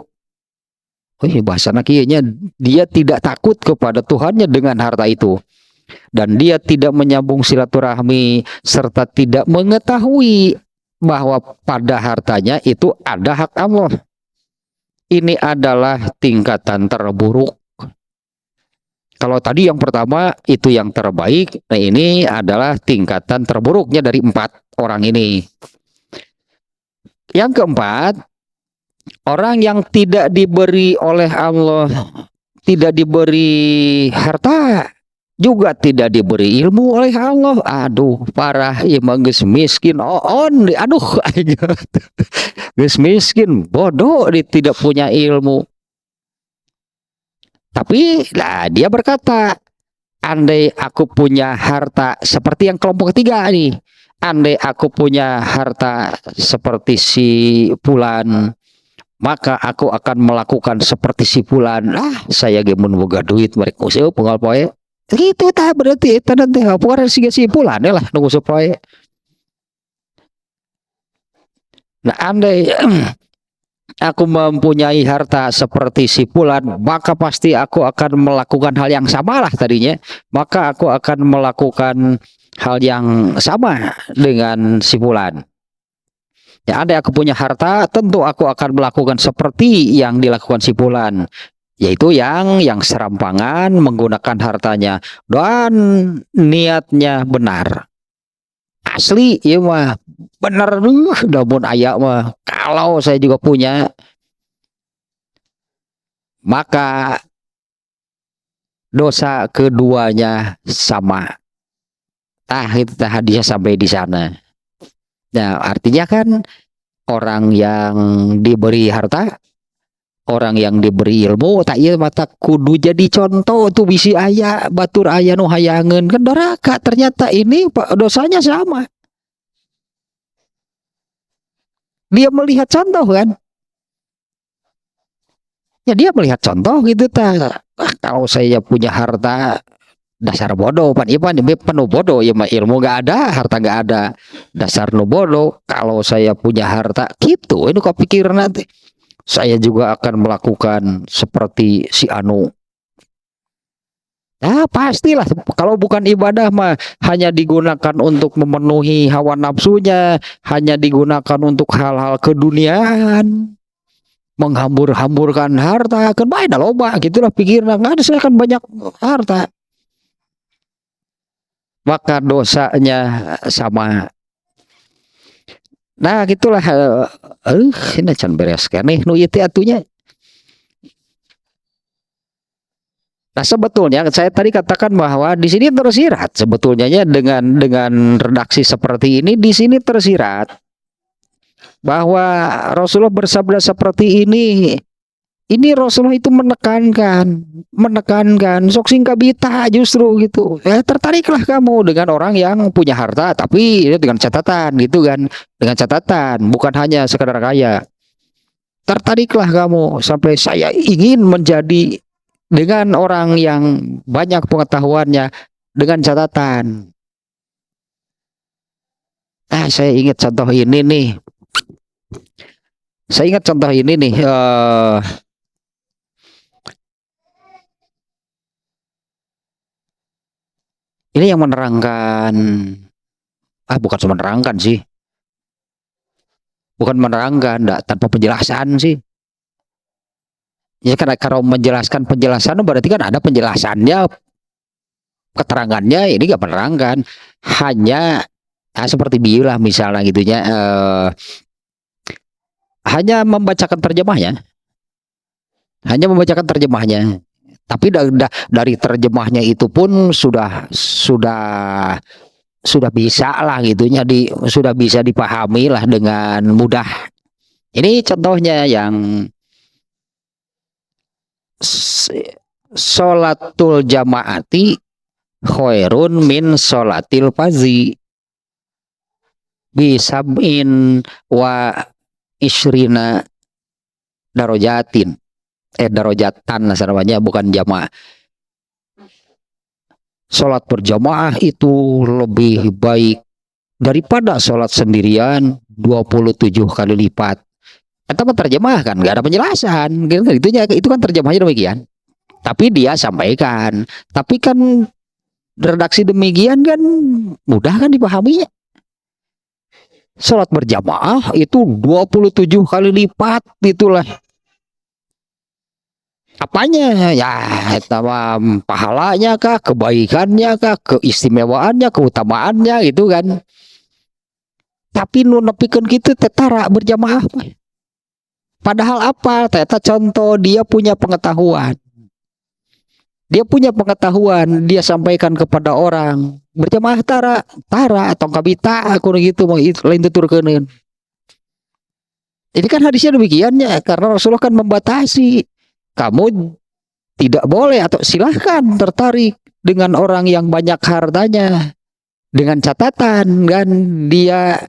Bahasa nakinya dia tidak takut kepada Tuhannya dengan harta itu. Dan dia tidak menyambung silaturahmi serta tidak mengetahui bahwa pada hartanya itu ada hak Allah. Ini adalah tingkatan terburuk. Kalau tadi yang pertama itu yang terbaik, nah ini adalah tingkatan terburuknya dari 4 orang ini. Yang keempat, orang yang tidak diberi oleh Allah, tidak diberi harta, juga tidak diberi ilmu oleh Allah. Aduh, parah, emang geus miskin. Aduh, geus miskin, bodoh, tidak punya ilmu. Tapi lah dia berkata, andai aku punya harta seperti yang kelompok ketiga nih, andai aku punya harta seperti si Fulan, maka aku akan melakukan seperti si Fulan. Saya gemun boga duit mereka useup pengal poe. Gitu tah berarti eta teh bukan si Fulan lah nunggu poe. Nah, andai aku mempunyai harta seperti si Fulan, maka pasti aku akan melakukan hal yang sama lah tadinya. Maka aku akan melakukan hal yang sama dengan si Fulan. Ya, andai aku punya harta, tentu aku akan melakukan seperti yang dilakukan si Fulan, yaitu yang serampangan menggunakan hartanya dan niatnya benar. Asli, iya mah bener namun ayak mah. Kalau saya juga punya, maka dosa keduanya sama. Itu hadisnya sampai di sana. Nah, artinya kan orang yang diberi harta, orang yang diberi ilmu, tak iya mata kudu jadi contoh tuh bisi ayah, batur ayah nu hayangeun kan doraka. Ternyata ini dosanya sama. Dia melihat contoh kan. Ya dia melihat contoh gitu kalau saya punya harta dasar bodoh pan ipan penuh bodoh ya mah ilmu gak ada harta gak ada dasar nu bodoh. Kalau saya punya harta gitu ini kok pikir nanti saya juga akan melakukan seperti si anu. Pastilah kalau bukan ibadah mah hanya digunakan untuk memenuhi hawa nafsunya, hanya digunakan untuk hal-hal keduniaan, menghambur-hamburkan harta kan baik dah loba gitulah pikirnya nggak ada saya kan banyak harta maka dosanya sama. Nah gitulah ini can beres kan nih nu ieu atunya. Nah sebetulnya saya tadi katakan bahwa di sini tersirat sebetulnya dengan redaksi seperti ini di sini tersirat bahwa Rasulullah bersabda seperti ini Rasulullah itu menekankan sok sing kabita justru gitu. Tertariklah kamu dengan orang yang punya harta tapi dengan catatan gitu kan, dengan catatan bukan hanya sekadar kaya. Tertariklah kamu sampai saya ingin menjadi dengan orang yang banyak pengetahuannya dengan catatan. Saya ingat contoh ini nih. Saya ingat contoh ini nih. Ini yang menerangkan Bukan cuma menerangkan sih, bukan menerangkan, tanpa penjelasan sih. Ya karena kalau menjelaskan penjelasan berarti kan ada penjelasannya, keterangannya, ini gak menerangkan, hanya seperti bilah misalnya gitunya, hanya membacakan terjemahnya, tapi dari terjemahnya itu pun sudah bisa lah gitunya, sudah bisa dipahami lah dengan mudah. Ini contohnya yang sholatul jamaati khairun min sholatil fazi bisab'in wa isrina darojatin, darojatan namanya, bukan jamaah. Sholat berjamaah itu lebih baik daripada sholat sendirian 27 kali lipat. Itu terjemah kan, nggak ada penjelasan, itu kan terjemahnya demikian. Tapi dia sampaikan, tapi kan redaksi demikian kan mudah kan dipahaminya. Sholat berjamaah itu 27 kali lipat, itulah apanya ya, pahalanya kah, kebaikannya kah, keistimewaannya, keutamaannya gitu kan. Tapi nepikeun kitu tetara berjamaah, padahal apa, ternyata contoh dia punya pengetahuan, dia sampaikan kepada orang berjamaah tara atau kabita aku gitu, mau lain tuturkeun. Ini kan hadisnya demikiannya, karena Rasulullah kan membatasi, kamu tidak boleh atau silahkan tertarik dengan orang yang banyak hartanya, dengan catatan kan dia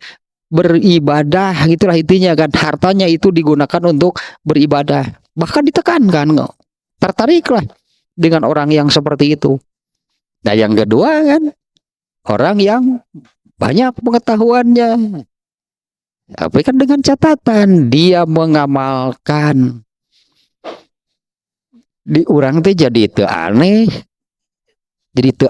beribadah, gitulah intinya kan, hartanya itu digunakan untuk beribadah, bahkan ditekankan tertariklah dengan orang yang seperti itu. Nah yang kedua kan, orang yang banyak pengetahuannya, tapi kan dengan catatan dia mengamalkan. Di orang teh jadi itu aneh,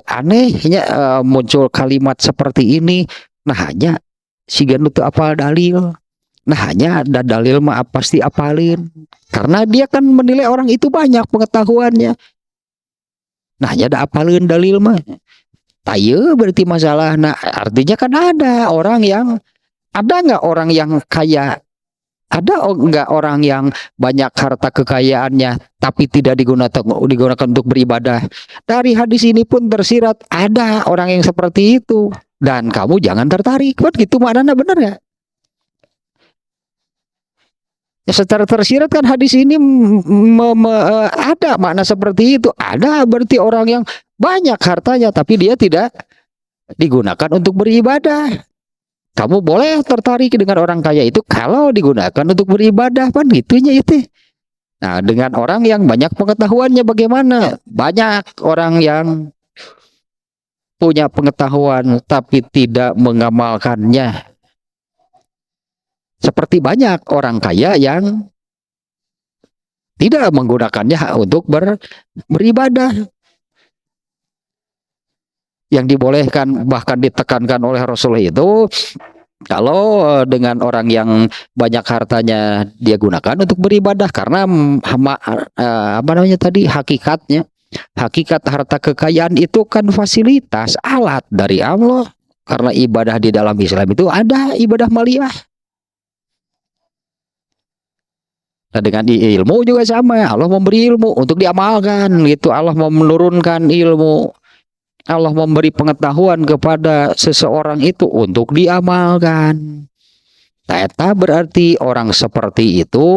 anehnya muncul kalimat seperti ini. Nah hanya si ganu teu apal dalil, nah hanya ada dalil mah pasti apalin, karena dia kan menilai orang itu banyak pengetahuannya. Nah hanya ada apalin dalil mah, tayo berarti masalah. Nah artinya kan ada nggak orang yang kaya, ada nggak orang yang banyak harta kekayaannya tapi tidak digunakan untuk beribadah. Dari hadis ini pun tersirat ada orang yang seperti itu, dan kamu jangan tertarik kan gitu maknanya, bener nggak? Ya, secara tersirat kan hadis ini ada makna seperti itu. Ada berarti orang yang banyak hartanya tapi dia tidak digunakan untuk beribadah. Kamu boleh tertarik dengan orang kaya itu kalau digunakan untuk beribadah, kan gitunya itu. Nah dengan orang yang banyak pengetahuannya bagaimana? Banyak orang yang punya pengetahuan tapi tidak mengamalkannya, seperti banyak orang kaya yang tidak menggunakannya untuk beribadah. Yang dibolehkan bahkan ditekankan oleh Rasulullah itu, kalau dengan orang yang banyak hartanya dia gunakan untuk beribadah, karena apa namanya tadi, hakikat harta kekayaan itu kan fasilitas, alat dari Allah. Karena ibadah di dalam Islam itu ada ibadah maliyah. Nah dengan ilmu juga sama, Allah memberi ilmu untuk diamalkan gitu. Allah mau menurunkan ilmu, Allah memberi pengetahuan kepada seseorang itu untuk diamalkan. Eta berarti orang seperti itu,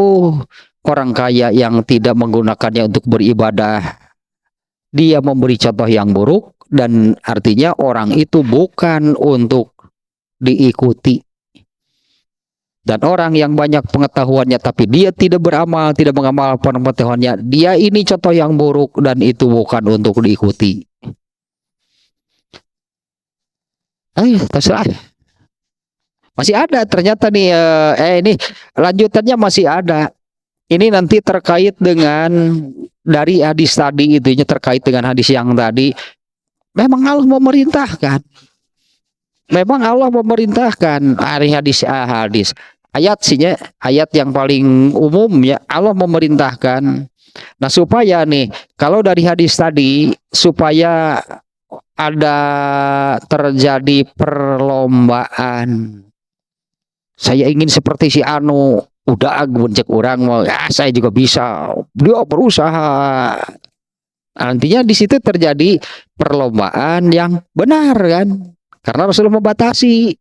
orang kaya yang tidak menggunakannya untuk beribadah, dia memberi contoh yang buruk, dan artinya orang itu bukan untuk diikuti. Dan orang yang banyak pengetahuannya tapi dia tidak beramal, tidak mengamalkan pengetahuannya, dia ini contoh yang buruk dan itu bukan untuk diikuti. Terserah. Masih ada ternyata nih, ini lanjutannya masih ada. Ini nanti terkait dengan dari hadis tadi, itunya terkait dengan hadis yang tadi. Memang Allah memerintahkan Memang Allah memerintahkan hari hadis ayat sihnya ayat yang paling umum ya Allah memerintahkan. Nah supaya nih kalau dari hadis tadi supaya ada terjadi perlombaan. Saya ingin seperti si Anu, udah buncek orang mau, ya saya juga bisa. Dia berusaha. Nantinya di situ terjadi perlombaan yang benar kan? Karena Rasulullah membatasi.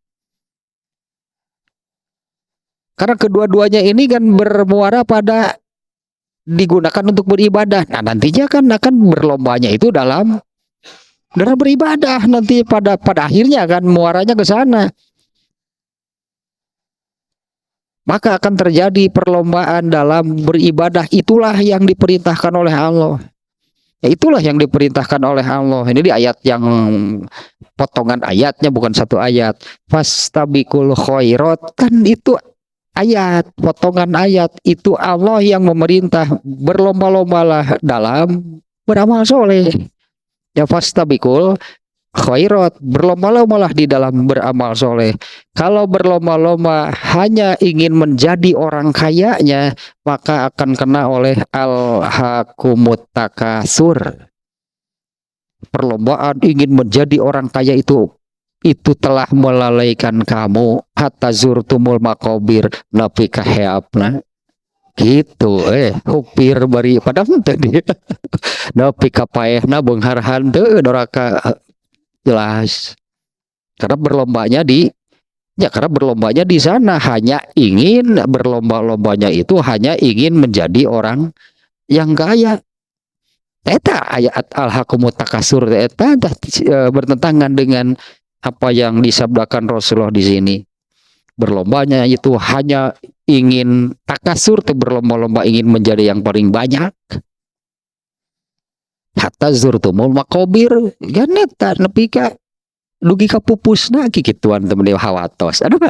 Karena kedua-duanya ini kan bermuara pada digunakan untuk beribadah. Nah, nantinya kan akan berlombanya itu dalam beribadah nanti pada akhirnya kan muaranya ke sana. Maka akan terjadi perlombaan dalam beribadah, itulah yang diperintahkan oleh Allah. Ya, itulah yang diperintahkan oleh Allah. Ini di ayat yang potongan ayatnya bukan satu ayat. Fastabiqul khairat kan itu ayat, potongan ayat itu Allah yang memerintah berlomba-lombalah dalam beramal soleh. Ya fastabiqul khairat, berlomba-lombalah di dalam beramal soleh. Kalau berlomba-lomba hanya ingin menjadi orang kayanya, maka akan kena oleh al-hakumut takasur. Perlombaan ingin menjadi orang kaya itu telah melalaikan kamu hatta zurtumul makobir napi kaheapna gitu hupir bari pada tadi napi kapaehna beungharhan teu doraka jelas karena berlombanya di sana hanya ingin berlomba-lombanya itu hanya ingin menjadi orang yang kaya. Eta ayat al-hakumut takasur eta bertentangan dengan apa yang disabdakan Rasulullah di sini. Berlombanya itu hanya ingin takasur, berlomba-lomba ingin menjadi yang paling banyak. Hatta zurtumul makobir ganeta nepi ka dugi ka pupusna kikituan teu meni hawatos. Aduh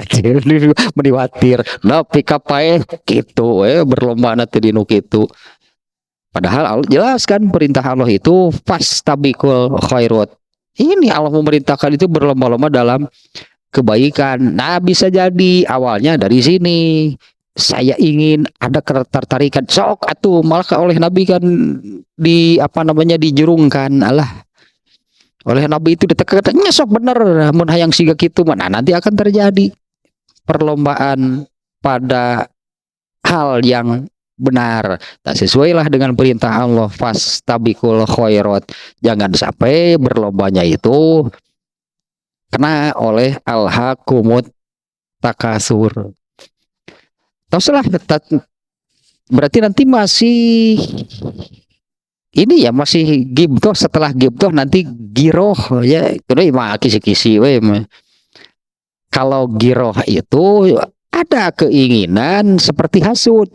meniwatir nepi ka paeh kitu berlomba na teu dinu kitu. Padahal Allah jelaskan perintah Allah itu fastabiqul khairat. Ini Allah memerintahkan itu berlomba-lomba dalam kebaikan. Nah, bisa jadi awalnya dari sini. Saya ingin ada ketertarikan. Sok atuh malah oleh Nabi kan dijurungkan. Allah. Oleh Nabi itu ditekannya sok bener mun hayang siga kitu mana nanti akan terjadi perlombaan pada hal yang benar, tak sesuailah dengan perintah Allah fastabiqul khairat. Jangan sampai berlombanya itu kena oleh al-hakumut takasur. Tahulah berarti nanti masih ini ya masih gibtoh, setelah gibtoh nanti giroh ya itu mah kisi-kisi we. Kalau giroh itu ada keinginan seperti hasud.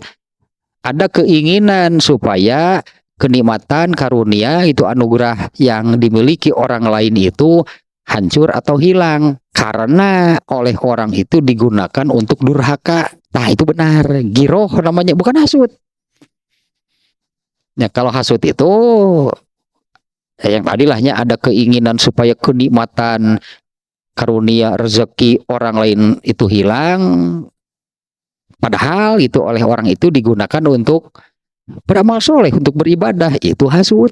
Ada keinginan supaya kenikmatan karunia itu anugerah yang dimiliki orang lain itu hancur atau hilang karena oleh orang itu digunakan untuk durhaka. Nah itu benar, giroh namanya, bukan hasud. Ya kalau hasud itu yang tadilahnya ada keinginan supaya kenikmatan karunia rezeki orang lain itu hilang. Padahal itu oleh orang itu digunakan untuk beramal soleh, untuk beribadah, itu hasud.